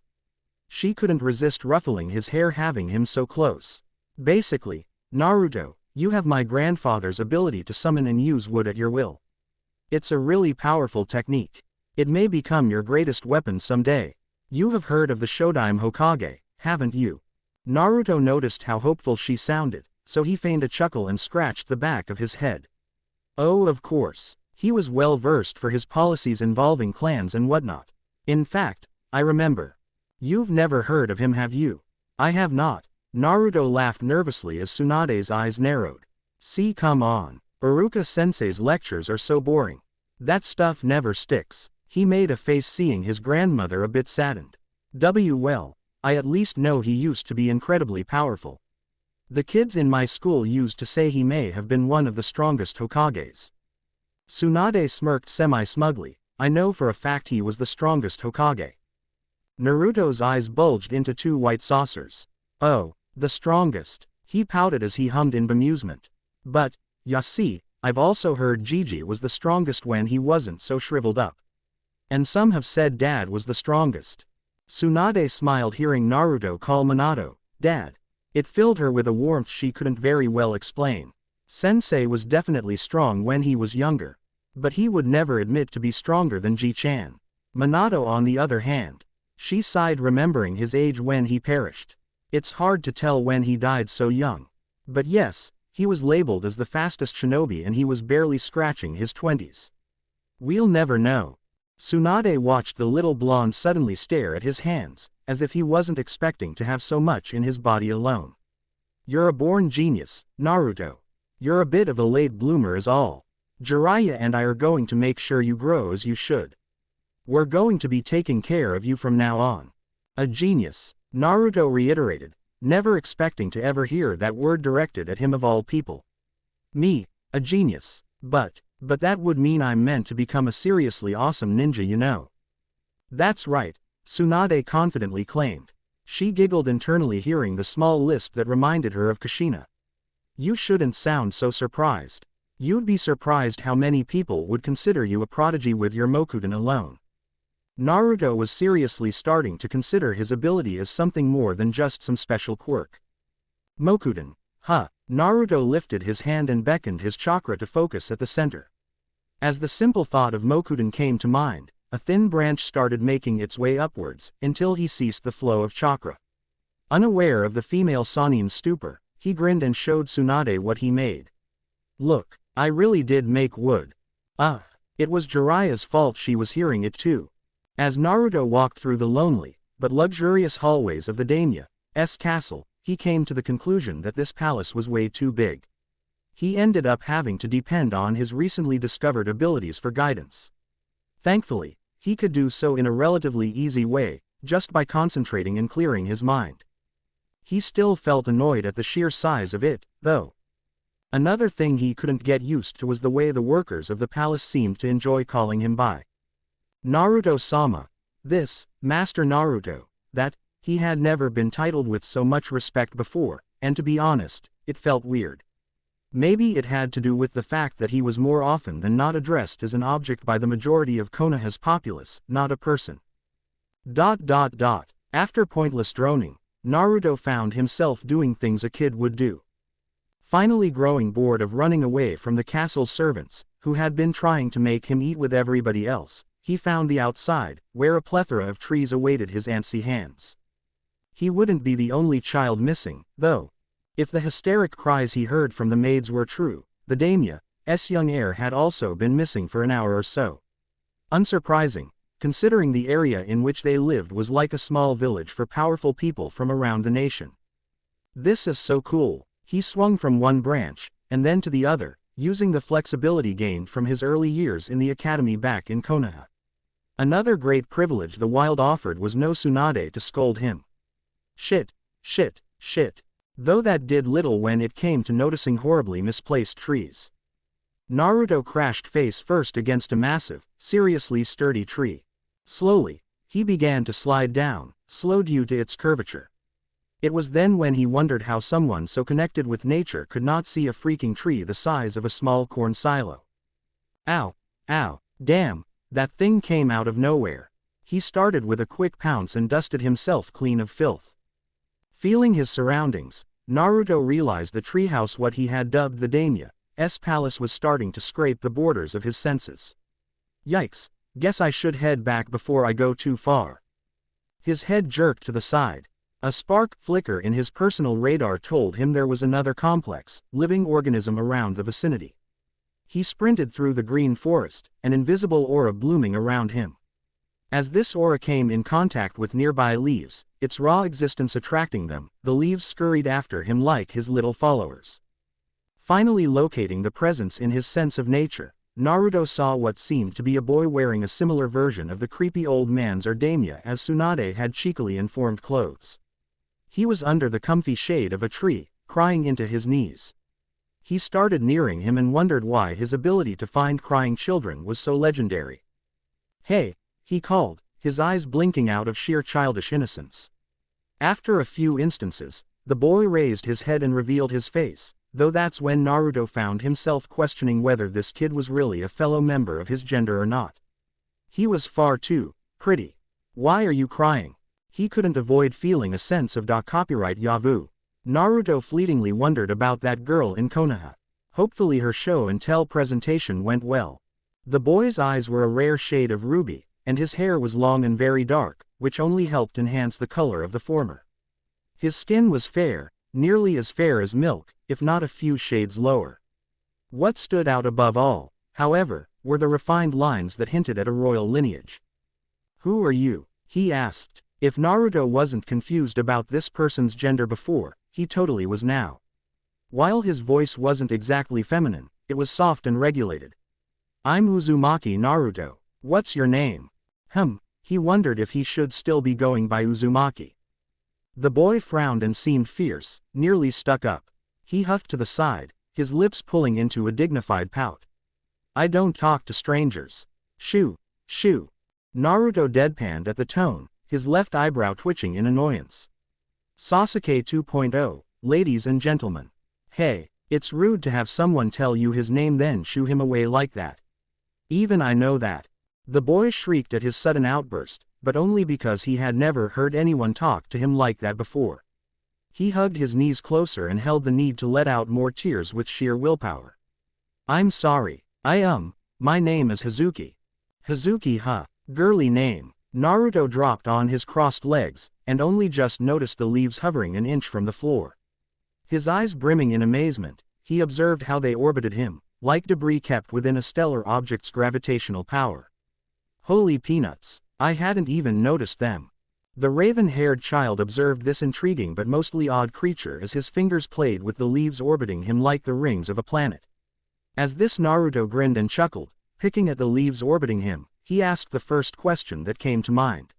She couldn't resist ruffling his hair having him so close. Basically, Naruto, you have my grandfather's ability to summon and use wood at your will. It's a really powerful technique. It may become your greatest weapon someday. You have heard of the Shodime Hokage, haven't you? Naruto noticed how hopeful she sounded, so he feigned a chuckle and scratched the back of his head. Oh, of course. He was well versed for his policies involving clans and whatnot. In fact, I remember. You've never heard of him, have you? I have not. Naruto laughed nervously as Tsunade's eyes narrowed. See, come on. Iruka-sensei's lectures are so boring. That stuff never sticks. He made a face seeing his grandmother a bit saddened. Well, I at least know he used to be incredibly powerful. The kids in my school used to say he may have been one of the strongest Hokages. Tsunade smirked semi-smugly. I know for a fact he was the strongest Hokage. Naruto's eyes bulged into two white saucers. Oh, the strongest. He pouted as he hummed in bemusement. But, ya see, I've also heard Gigi was the strongest when he wasn't so shriveled up. And some have said Dad was the strongest. Tsunade smiled hearing Naruto call Minato Dad. It filled her with a warmth she couldn't very well explain. Sensei was definitely strong when he was younger. But he would never admit to be stronger than Ji-chan. Minato on the other hand. She sighed remembering his age when he perished. It's hard to tell when he died so young. But yes, he was labeled as the fastest shinobi and he was barely scratching his 20s. We'll never know. Tsunade watched the little blonde suddenly stare at his hands, as if he wasn't expecting to have so much in his body alone. You're a born genius, Naruto. You're a bit of a late bloomer is all. Jiraiya and I are going to make sure you grow as you should. We're going to be taking care of you from now on. A genius, Naruto reiterated, never expecting to ever hear that word directed at him of all people. Me, a genius, but that would mean I'm meant to become a seriously awesome ninja, you know. That's right, Tsunade confidently claimed. She giggled internally hearing the small lisp that reminded her of Kushina. You shouldn't sound so surprised. You'd be surprised how many people would consider you a prodigy with your Mokuden alone. Naruto was seriously starting to consider his ability as something more than just some special quirk. Mokuden, huh? Naruto lifted his hand and beckoned his chakra to focus at the center. As the simple thought of Mokuden came to mind, a thin branch started making its way upwards, until he ceased the flow of chakra. Unaware of the female Sannin's stupor, he grinned and showed Tsunade what he made. Look, I really did make wood. It was Jiraiya's fault she was hearing it too. As Naruto walked through the lonely, but luxurious hallways of the daimyo's castle, he came to the conclusion that this palace was way too big. He ended up having to depend on his recently discovered abilities for guidance. Thankfully, he could do so in a relatively easy way, just by concentrating and clearing his mind. He still felt annoyed at the sheer size of it, though. Another thing he couldn't get used to was the way the workers of the palace seemed to enjoy calling him by Naruto-sama. This, Master Naruto, that, he had never been titled with so much respect before, and to be honest, it felt weird. Maybe it had to do with the fact that he was more often than not addressed as an object by the majority of Konoha's populace, not a person. After pointless droning, Naruto found himself doing things a kid would do. Finally growing bored of running away from the castle's servants, who had been trying to make him eat with everybody else, he found the outside, where a plethora of trees awaited his antsy hands. He wouldn't be the only child missing, though. If the hysteric cries he heard from the maids were true, the daimyo's young heir had also been missing for an hour or so. Unsurprising, considering the area in which they lived was like a small village for powerful people from around the nation. This is so cool. He swung from one branch, and then to the other, using the flexibility gained from his early years in the academy back in Konoha. Another great privilege the wild offered was no Tsunade to scold him. Shit, shit, shit. Though that did little when it came to noticing horribly misplaced trees. Naruto crashed face first against a massive, seriously sturdy tree. Slowly, he began to slide down, slow due to its curvature. It was then when he wondered how someone so connected with nature could not see a freaking tree the size of a small corn silo. Ow, ow, damn, that thing came out of nowhere. He started with a quick pounce and dusted himself clean of filth. Feeling his surroundings, Naruto realized the treehouse, what he had dubbed the daimyo's palace, was starting to scrape the borders of his senses. Yikes, guess I should head back before I go too far. His head jerked to the side. A spark flicker in his personal radar told him there was another complex, living organism around the vicinity. He sprinted through the green forest, an invisible aura blooming around him. As this aura came in contact with nearby leaves, its raw existence attracting them, the leaves scurried after him like his little followers. Finally locating the presence in his sense of nature, Naruto saw what seemed to be a boy wearing a similar version of the creepy old man's daimyo as Tsunade had cheekily informed clothes. He was under the comfy shade of a tree, crying into his knees. He started nearing him and wondered why his ability to find crying children was so legendary. Hey, he called, his eyes blinking out of sheer childish innocence. After a few instances, the boy raised his head and revealed his face, though that's when Naruto found himself questioning whether this kid was really a fellow member of his gender or not. He was far too pretty. Why are you crying? He couldn't avoid feeling a sense of copyright yavu. Naruto fleetingly wondered about that girl in Konoha. Hopefully her show and tell presentation went well. The boy's eyes were a rare shade of ruby, and his hair was long and very dark, which only helped enhance the color of the former. His skin was fair, nearly as fair as milk, if not a few shades lower. What stood out above all, however, were the refined lines that hinted at a royal lineage. Who are you? He asked. If Naruto wasn't confused about this person's gender before, he totally was now. While his voice wasn't exactly feminine, it was soft and regulated. I'm Uzumaki Naruto. What's your name? He wondered if he should still be going by Uzumaki. The boy frowned and seemed fierce, nearly stuck up. He huffed to the side, his lips pulling into a dignified pout. I don't talk to strangers. Shoo, shoo. Naruto deadpanned at the tone, his left eyebrow twitching in annoyance. Sasuke 2.0, ladies and gentlemen. Hey, it's rude to have someone tell you his name then shoo him away like that. Even I know that. The boy shrieked at his sudden outburst, but only because he had never heard anyone talk to him like that before. He hugged his knees closer and held the need to let out more tears with sheer willpower. I'm sorry. My name is Hazuki. Hazuki, huh? Girly name. Naruto dropped on his crossed legs, and only just noticed the leaves hovering an inch from the floor. His eyes brimming in amazement, he observed how they orbited him, like debris kept within a stellar object's gravitational power. Holy peanuts, I hadn't even noticed them. The raven-haired child observed this intriguing but mostly odd creature as his fingers played with the leaves orbiting him like the rings of a planet. As this Naruto grinned and chuckled, picking at the leaves orbiting him, he asked the first question that came to mind.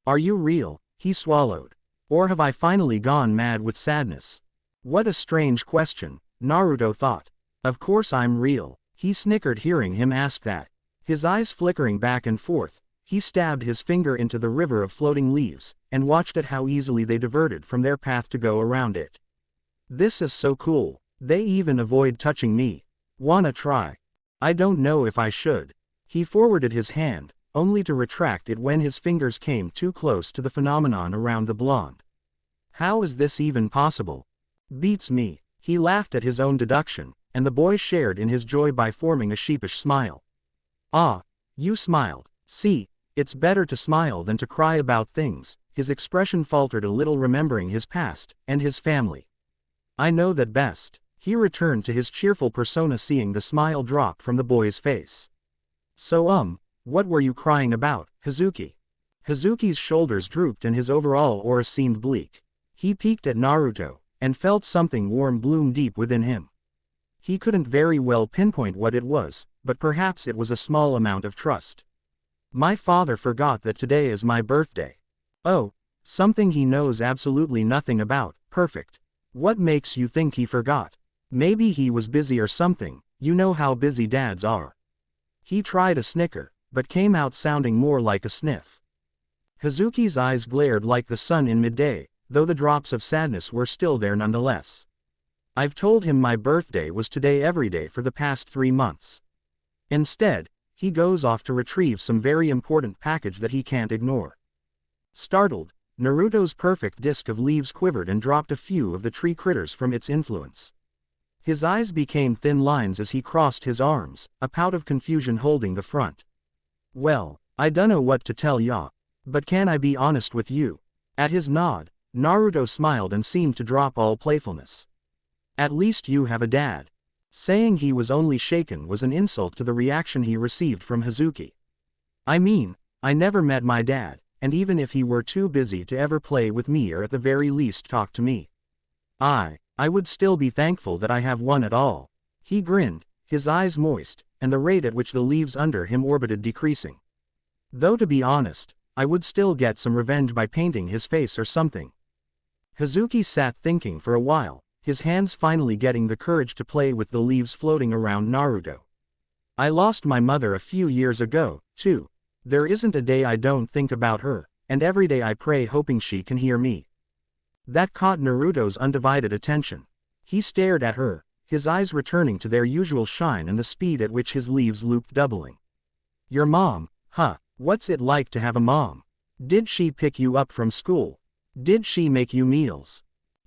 Are you real? He swallowed. Or have I finally gone mad with sadness? What a strange question, Naruto thought. Of course I'm real, he snickered hearing him ask that. His eyes flickering back and forth, he stabbed his finger into the river of floating leaves, and watched at how easily they diverted from their path to go around it. This is so cool, they even avoid touching me. Wanna try? I don't know if I should. He forwarded his hand, only to retract it when his fingers came too close to the phenomenon around the blonde. How is this even possible? Beats me. He laughed at his own deduction, and the boy shared in his joy by forming a sheepish smile. Ah, you smiled. See, it's better to smile than to cry about things. His expression faltered a little, remembering his past, and his family. I know that best. He returned to his cheerful persona, seeing the smile drop from the boy's face. So what were you crying about, Hazuki? Hazuki's shoulders drooped and his overall aura seemed bleak. He peeked at Naruto, and felt something warm bloom deep within him. He couldn't very well pinpoint what it was, but perhaps it was a small amount of trust. My father forgot that today is my birthday. Oh, something he knows absolutely nothing about. Perfect. What makes you think he forgot? Maybe he was busy or something, you know how busy dads are. He tried a snicker, but came out sounding more like a sniff. Hazuki's eyes glared like the sun in midday, though the drops of sadness were still there nonetheless. I've told him my birthday was today every day for the past 3 months. Instead, he goes off to retrieve some very important package that he can't ignore. Startled, Naruto's perfect disc of leaves quivered and dropped a few of the tree critters from its influence. His eyes became thin lines as he crossed his arms, a pout of confusion holding the front. Well, I dunno what to tell ya. But can I be honest with you? At his nod, Naruto smiled and seemed to drop all playfulness. At least you have a dad. Saying he was only shaken was an insult to the reaction he received from Hazuki. I mean, I never met my dad, and even if he were too busy to ever play with me or at the very least talk to me, I would still be thankful that I have one at all. He grinned, his eyes moist, and the rate at which the leaves under him orbited decreasing. Though to be honest, I would still get some revenge by painting his face or something. Hazuki sat thinking for a while, his hands finally getting the courage to play with the leaves floating around Naruto. I lost my mother a few years ago, too. There isn't a day I don't think about her, and every day I pray hoping she can hear me. That caught Naruto's undivided attention. He stared at her, his eyes returning to their usual shine and the speed at which his leaves looped doubling. Your mom, huh? What's it like to have a mom? Did she pick you up from school? Did she make you meals?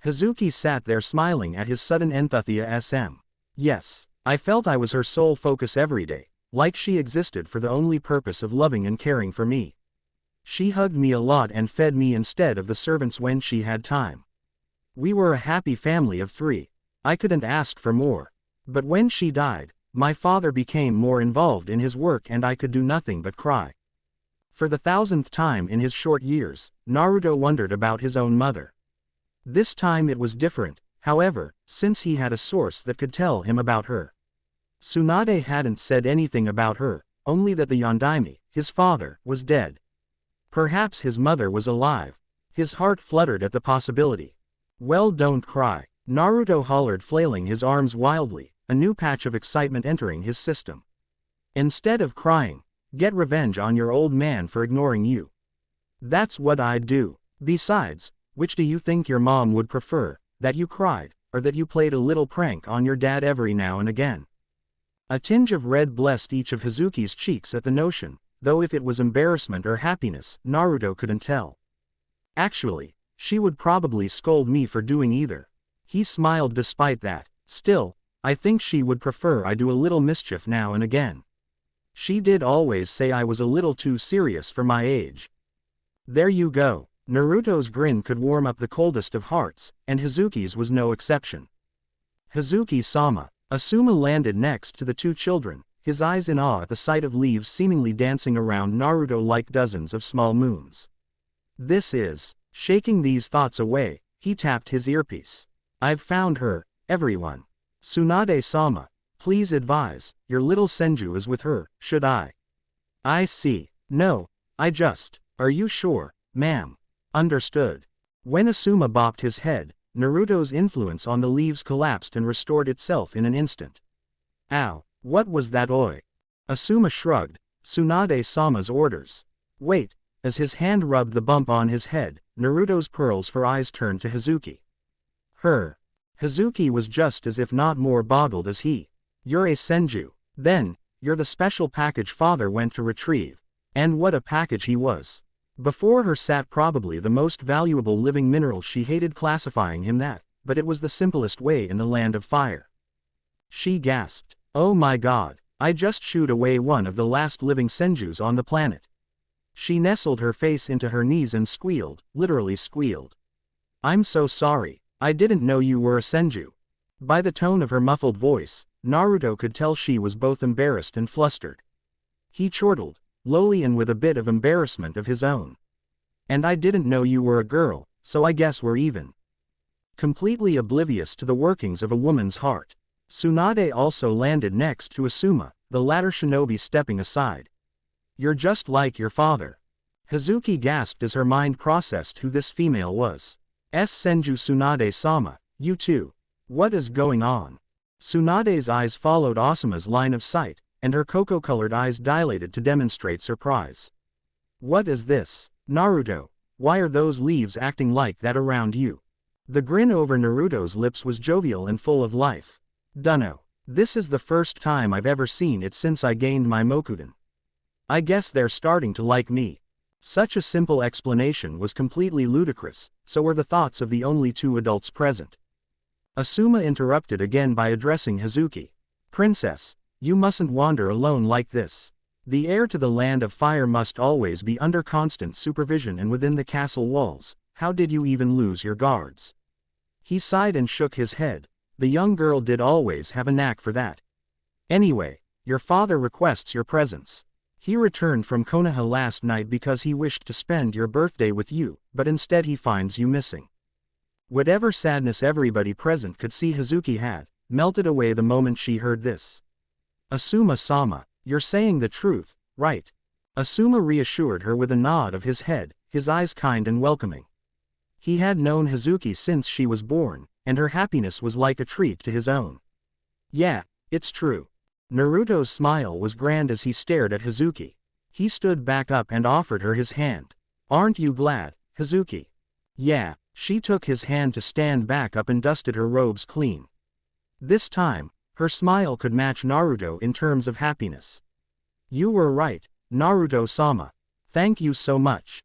Hazuki sat there smiling at his sudden enthusiasm. Yes, I felt I was her sole focus every day, like she existed for the only purpose of loving and caring for me. She hugged me a lot and fed me instead of the servants when she had time. We were a happy family of 3. I couldn't ask for more. But when she died, my father became more involved in his work and I could do nothing but cry. For the 1000th time in his short years, Naruto wondered about his own mother. This time it was different, however, since he had a source that could tell him about her. Tsunade hadn't said anything about her, only that the Yondaime, his father, was dead. Perhaps his mother was alive. His heart fluttered at the possibility. Well, don't cry, Naruto hollered, flailing his arms wildly, a new patch of excitement entering his system. Instead of crying, get revenge on your old man for ignoring you. That's what I'd do. Besides, which do you think your mom would prefer, that you cried, or that you played a little prank on your dad every now and again? A tinge of red blessed each of Hazuki's cheeks at the notion, though if it was embarrassment or happiness, Naruto couldn't tell. Actually, she would probably scold me for doing either. He smiled despite that. Still, I think she would prefer I do a little mischief now and again. She did always say I was a little too serious for my age. There you go. Naruto's grin could warm up the coldest of hearts, and Hazuki's was no exception. Hazuki-sama. Asuma landed next to the 2 children, his eyes in awe at the sight of leaves seemingly dancing around Naruto like dozens of small moons. This is. Shaking these thoughts away, he tapped his earpiece. I've found her, everyone. Tsunade-sama, please advise, your little Senju is with her, should I? I see. No, are you sure, ma'am? Understood. When Asuma bopped his head, Naruto's influence on the leaves collapsed and restored itself in an instant. Ow, what was that oi? Asuma shrugged, Tsunade-sama's orders. Wait, as his hand rubbed the bump on his head, Naruto's pearls for eyes turned to Hazuki. Her. Hazuki was just as if not more boggled as he. You're a Senju. Then, you're the special package father went to retrieve. And what a package he was. Before her sat probably the most valuable living mineral. She hated classifying him that, but it was the simplest way in the land of fire. She gasped, oh my god, I just shooed away one of the last living Senjus on the planet. She nestled her face into her knees and squealed, literally squealed. I'm so sorry, I didn't know you were a Senju. By the tone of her muffled voice, Naruto could tell she was both embarrassed and flustered. He chortled, lowly and with a bit of embarrassment of his own. And I didn't know you were a girl, so I guess we're even. Completely oblivious to the workings of a woman's heart, Tsunade also landed next to Asuma, the latter shinobi stepping aside. You're just like your father. Hazuki gasped as her mind processed who this female was. Senju Tsunade-sama, you too. What is going on? Tsunade's eyes followed Asuma's line of sight, and her cocoa-colored eyes dilated to demonstrate surprise. What is this? Naruto, why are those leaves acting like that around you? The grin over Naruto's lips was jovial and full of life. Dunno. This is the first time I've ever seen it since I gained my Mokuden. I guess they're starting to like me. Such a simple explanation was completely ludicrous, so were the thoughts of the only two adults present. Asuma interrupted again by addressing Hazuki. Princess, you mustn't wander alone like this. The heir to the land of fire must always be under constant supervision and within the castle walls. How did you even lose your guards? He sighed and shook his head. The young girl did always have a knack for that. Anyway, your father requests your presence. He returned from Konoha last night because he wished to spend your birthday with you, but instead he finds you missing. Whatever sadness everybody present could see Hazuki had, melted away the moment she heard this. Asuma-sama, you're saying the truth, right? Asuma reassured her with a nod of his head, his eyes kind and welcoming. He had known Hazuki since she was born, and her happiness was like a treat to his own. Yeah, it's true. Naruto's smile was grand as he stared at Hazuki. He stood back up and offered her his hand. Aren't you glad, Hazuki? Yeah, she took his hand to stand back up and dusted her robes clean. This time, her smile could match Naruto in terms of happiness. You were right, Naruto-sama. Thank you so much.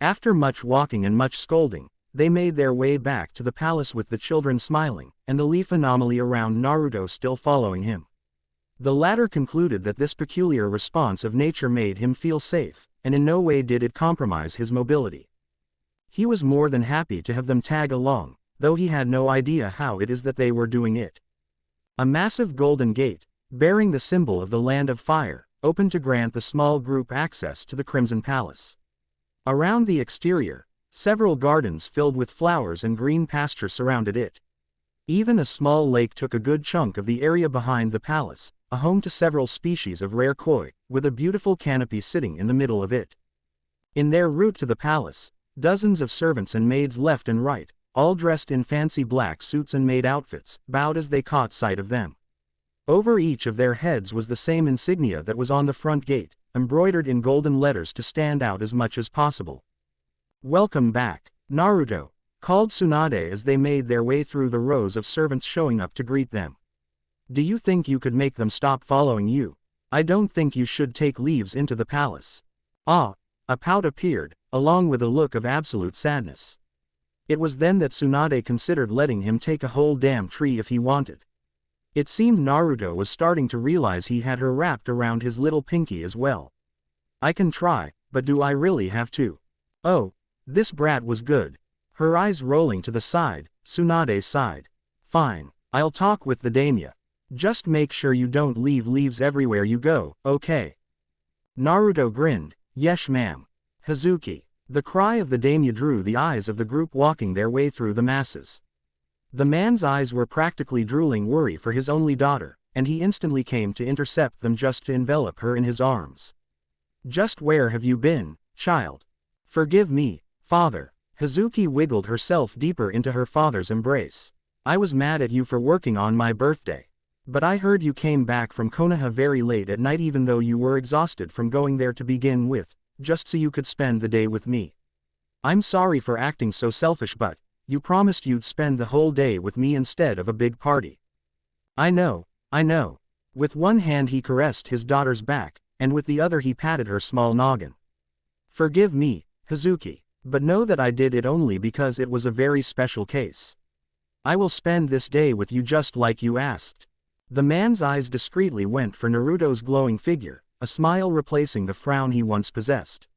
After much walking and much scolding, they made their way back to the palace with the children smiling, and the leaf anomaly around Naruto still following him. The latter concluded that this peculiar response of nature made him feel safe, and in no way did it compromise his mobility. He was more than happy to have them tag along, though he had no idea how it is that they were doing it. A massive golden gate, bearing the symbol of the Land of Fire, opened to grant the small group access to the Crimson Palace. Around the exterior, several gardens filled with flowers and green pasture surrounded it. Even a small lake took a good chunk of the area behind the palace, a home to several species of rare koi, with a beautiful canopy sitting in the middle of it. In their route to the palace, dozens of servants and maids left and right, all dressed in fancy black suits and maid outfits, bowed as they caught sight of them. Over each of their heads was the same insignia that was on the front gate, embroidered in golden letters to stand out as much as possible. Welcome back, Naruto, called Tsunade as they made their way through the rows of servants showing up to greet them. Do you think you could make them stop following you? I don't think you should take leaves into the palace. Ah, a pout appeared, along with a look of absolute sadness. It was then that Tsunade considered letting him take a whole damn tree if he wanted. It seemed Naruto was starting to realize he had her wrapped around his little pinky as well. I can try, but do I really have to? Oh, this brat was good. Her eyes rolling to the side, Tsunade sighed. Fine, I'll talk with the daimyo. Just make sure you don't leave leaves everywhere you go, okay? Naruto grinned. Yes ma'am. Hazuki. The cry of the daimyo drew the eyes of the group walking their way through the masses. The man's eyes were practically drooling worry for his only daughter, and he instantly came to intercept them just to envelop her in his arms. Just where have you been, child? Forgive me, father. Hazuki wiggled herself deeper into her father's embrace. I was mad at you for working on my birthday. But I heard you came back from Konoha very late at night even though you were exhausted from going there to begin with, just so you could spend the day with me. I'm sorry for acting so selfish but, you promised you'd spend the whole day with me instead of a big party. I know. With one hand he caressed his daughter's back, and with the other he patted her small noggin. Forgive me, Hazuki, but know that I did it only because it was a very special case. I will spend this day with you just like you asked. The man's eyes discreetly went for Naruto's glowing figure, a smile replacing the frown he once possessed.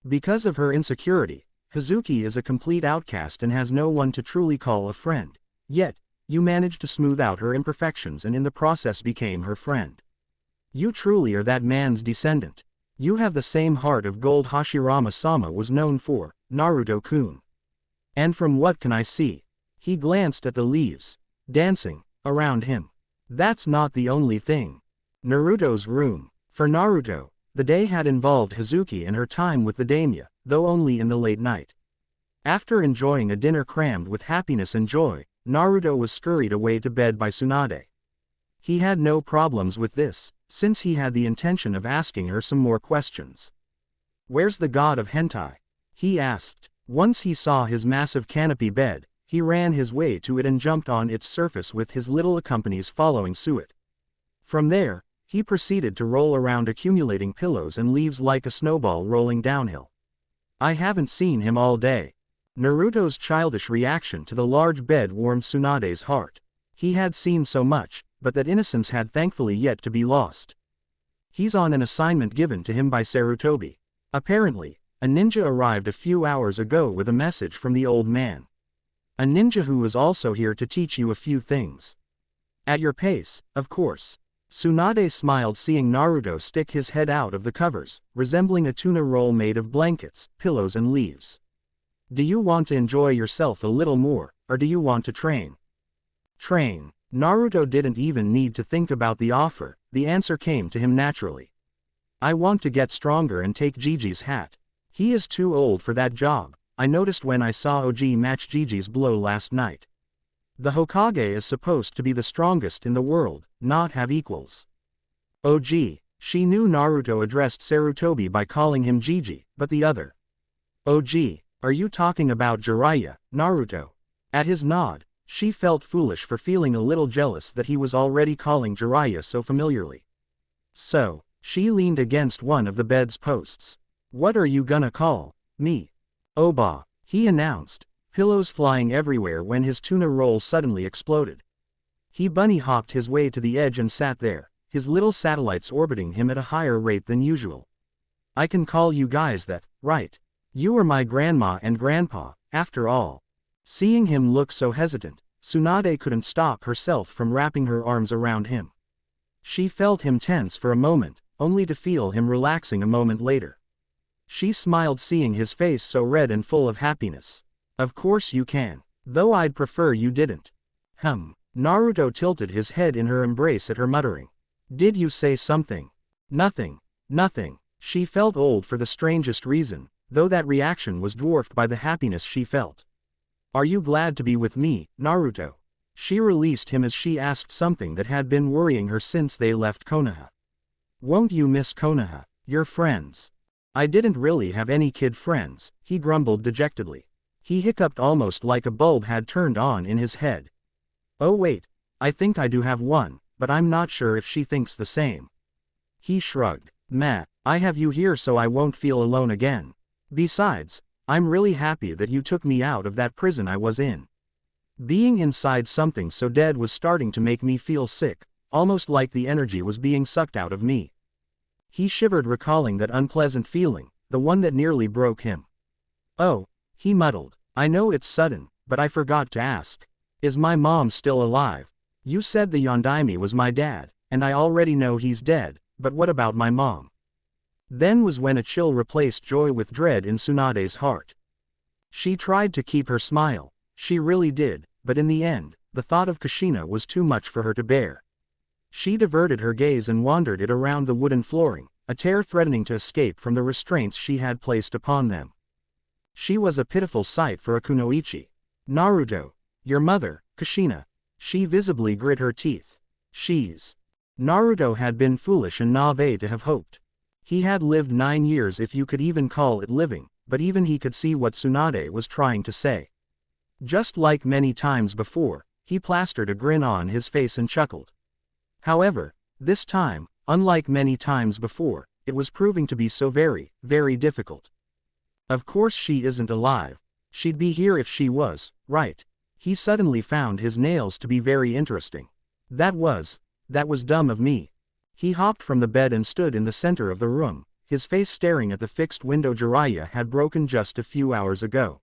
Because of her insecurity, Hazuki is a complete outcast and has no one to truly call a friend. Yet, you managed to smooth out her imperfections and in the process became her friend. You truly are that man's descendant. You have the same heart of gold Hashirama-sama was known for, Naruto-kun. And from what can I see? He glanced at the leaves, dancing, around him. That's not the only thing. Naruto's room. For Naruto, the day had involved Hazuki and her time with the daimyo, though only in the late night. After enjoying a dinner crammed with happiness and joy, Naruto was scurried away to bed by Tsunade. He had no problems with this, since he had the intention of asking her some more questions. "Where's the god of hentai?" he asked. Once he saw his massive canopy bed, he ran his way to it and jumped on its surface with his little accomplices following suit. From there, he proceeded to roll around accumulating pillows and leaves like a snowball rolling downhill. "I haven't seen him all day." Naruto's childish reaction to the large bed warmed Tsunade's heart. He had seen so much, but that innocence had thankfully yet to be lost. "He's on an assignment given to him by Sarutobi. Apparently, a ninja arrived a few hours ago with a message from the old man. A ninja who is also here to teach you a few things. At your pace, of course." Tsunade smiled seeing Naruto stick his head out of the covers, resembling a tuna roll made of blankets, pillows and leaves. "Do you want to enjoy yourself a little more, or do you want to train?" "Train." Naruto didn't even need to think about the offer, the answer came to him naturally. "I want to get stronger and take Gigi's hat. He is too old for that job. I noticed when I saw Oji match Gigi's blow last night. The Hokage is supposed to be the strongest in the world, not have equals." Oji. She knew Naruto addressed Sarutobi by calling him Gigi, but the other. "Oji, are you talking about Jiraiya, Naruto?" At his nod, she felt foolish for feeling a little jealous that he was already calling Jiraiya so familiarly. So, she leaned against one of the bed's posts. "What are you gonna call me?" "Oba," he announced, pillows flying everywhere when his tuna roll suddenly exploded. He bunny hopped his way to the edge and sat there, his little satellites orbiting him at a higher rate than usual. "I can call you guys that, right? You are my grandma and grandpa, after all." Seeing him look so hesitant, Tsunade couldn't stop herself from wrapping her arms around him. She felt him tense for a moment, only to feel him relaxing a moment later. She smiled seeing his face so red and full of happiness. "Of course you can, though I'd prefer you didn't." Naruto tilted his head in her embrace at her muttering. "Did you say something?" "Nothing. Nothing." She felt old for the strangest reason, though that reaction was dwarfed by the happiness she felt. "Are you glad to be with me, Naruto?" She released him as she asked something that had been worrying her since they left Konoha. "Won't you miss Konoha, your friends?" "I didn't really have any kid friends," he grumbled dejectedly. He hiccuped almost like a bulb had turned on in his head. "Oh wait, I think I do have one, but I'm not sure if she thinks the same." He shrugged. "Meh, I have you here so I won't feel alone again. Besides, I'm really happy that you took me out of that prison I was in. Being inside something so dead was starting to make me feel sick, almost like the energy was being sucked out of me." He shivered recalling that unpleasant feeling, the one that nearly broke him. "Oh," he muddled, "I know it's sudden, but I forgot to ask. Is my mom still alive? You said the Yondaime was my dad, and I already know he's dead, but what about my mom?" Then was when a chill replaced joy with dread in Tsunade's heart. She tried to keep her smile, she really did, but in the end, the thought of Kushina was too much for her to bear. She diverted her gaze and wandered it around the wooden flooring, a tear threatening to escape from the restraints she had placed upon them. She was a pitiful sight for a kunoichi. "Naruto, your mother, Kushina." She visibly grit her teeth. "She's..." Naruto had been foolish and naive to have hoped. He had lived 9 years if you could even call it living, but even he could see what Tsunade was trying to say. Just like many times before, he plastered a grin on his face and chuckled. However, this time, unlike many times before, it was proving to be so very, very difficult. "Of course she isn't alive. She'd be here if she was, right?" He suddenly found his nails to be very interesting. That was dumb of me." He hopped from the bed and stood in the center of the room, his face staring at the fixed window Jiraiya had broken just a few hours ago.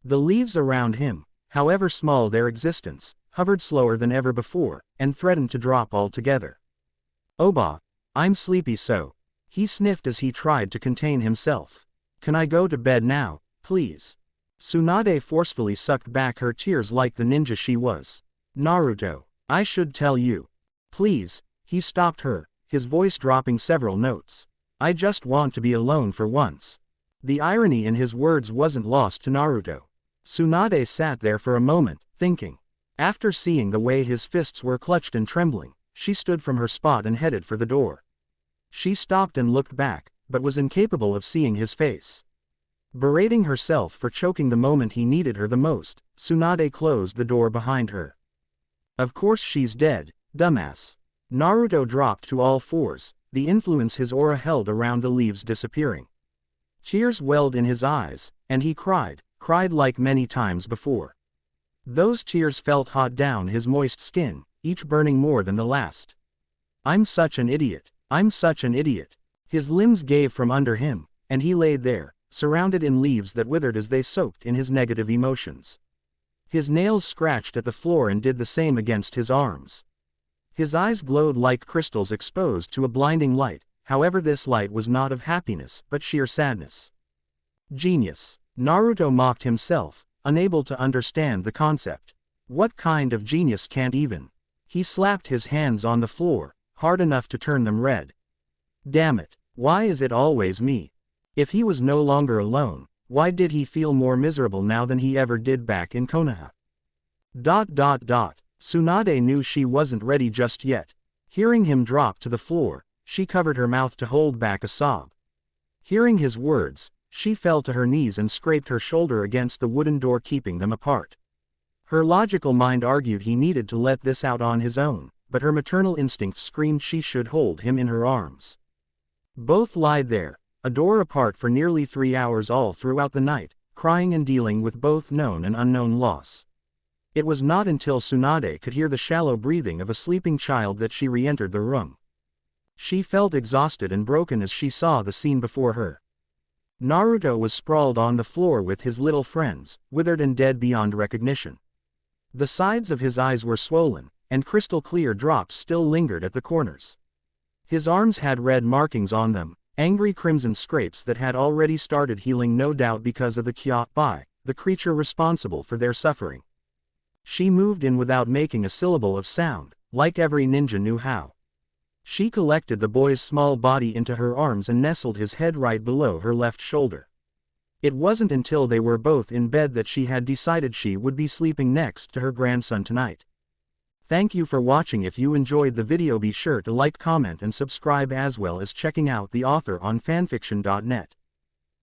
The leaves around him, however small their existence, hovered slower than ever before, and threatened to drop altogether. "Oba, I'm sleepy so." He sniffed as he tried to contain himself. "Can I go to bed now, please?" Tsunade forcefully sucked back her tears like the ninja she was. "Naruto, I should tell you." "Please." He stopped her, his voice dropping several notes. I just want to be alone for once. The irony in his words wasn't lost to Naruto. Tsunade sat there for a moment, thinking. After seeing the way his fists were clutched and trembling, she stood from her spot and headed for the door. She stopped and looked back, but was incapable of seeing his face. Berating herself for choking the moment he needed her the most, Tsunade closed the door behind her. Of course she's dead, dumbass. Naruto dropped to all fours, the influence his aura held around the leaves disappearing. Tears welled in his eyes, and he cried like many times before. Those tears felt hot down his moist skin, each burning more than the last. I'm such an idiot. I'm such an idiot. His limbs gave from under him, and he laid there, surrounded in leaves that withered as they soaked in his negative emotions. His nails scratched at the floor and did the same against his arms. His eyes glowed like crystals exposed to a blinding light, however this light was not of happiness but sheer sadness. Genius. Naruto mocked himself, unable to understand the concept. What kind of genius can't even? He slapped his hands on the floor, hard enough to turn them red. Damn it, why is it always me? If he was no longer alone, why did he feel more miserable now than he ever did back in Konoha? Tsunade knew she wasn't ready just yet. Hearing him drop to the floor, she covered her mouth to hold back a sob. Hearing his words, she fell to her knees and scraped her shoulder against the wooden door keeping them apart. Her logical mind argued he needed to let this out on his own, but her maternal instincts screamed she should hold him in her arms. Both lied there, a door apart for nearly 3 hours all throughout the night, crying and dealing with both known and unknown loss. It was not until Tsunade could hear the shallow breathing of a sleeping child that she re-entered the room. She felt exhausted and broken as she saw the scene before her. Naruto was sprawled on the floor with his little friends, withered and dead beyond recognition. The sides of his eyes were swollen, and crystal-clear drops still lingered at the corners. His arms had red markings on them, angry crimson scrapes that had already started healing, no doubt because of the Kyokbai, the creature responsible for their suffering. She moved in without making a syllable of sound, like every ninja knew how. She collected the boy's small body into her arms and nestled his head right below her left shoulder. It wasn't until they were both in bed that she had decided she would be sleeping next to her grandson tonight. Thank you for watching. If you enjoyed the video, be sure to like, comment and subscribe, as well as checking out the author on fanfiction.net.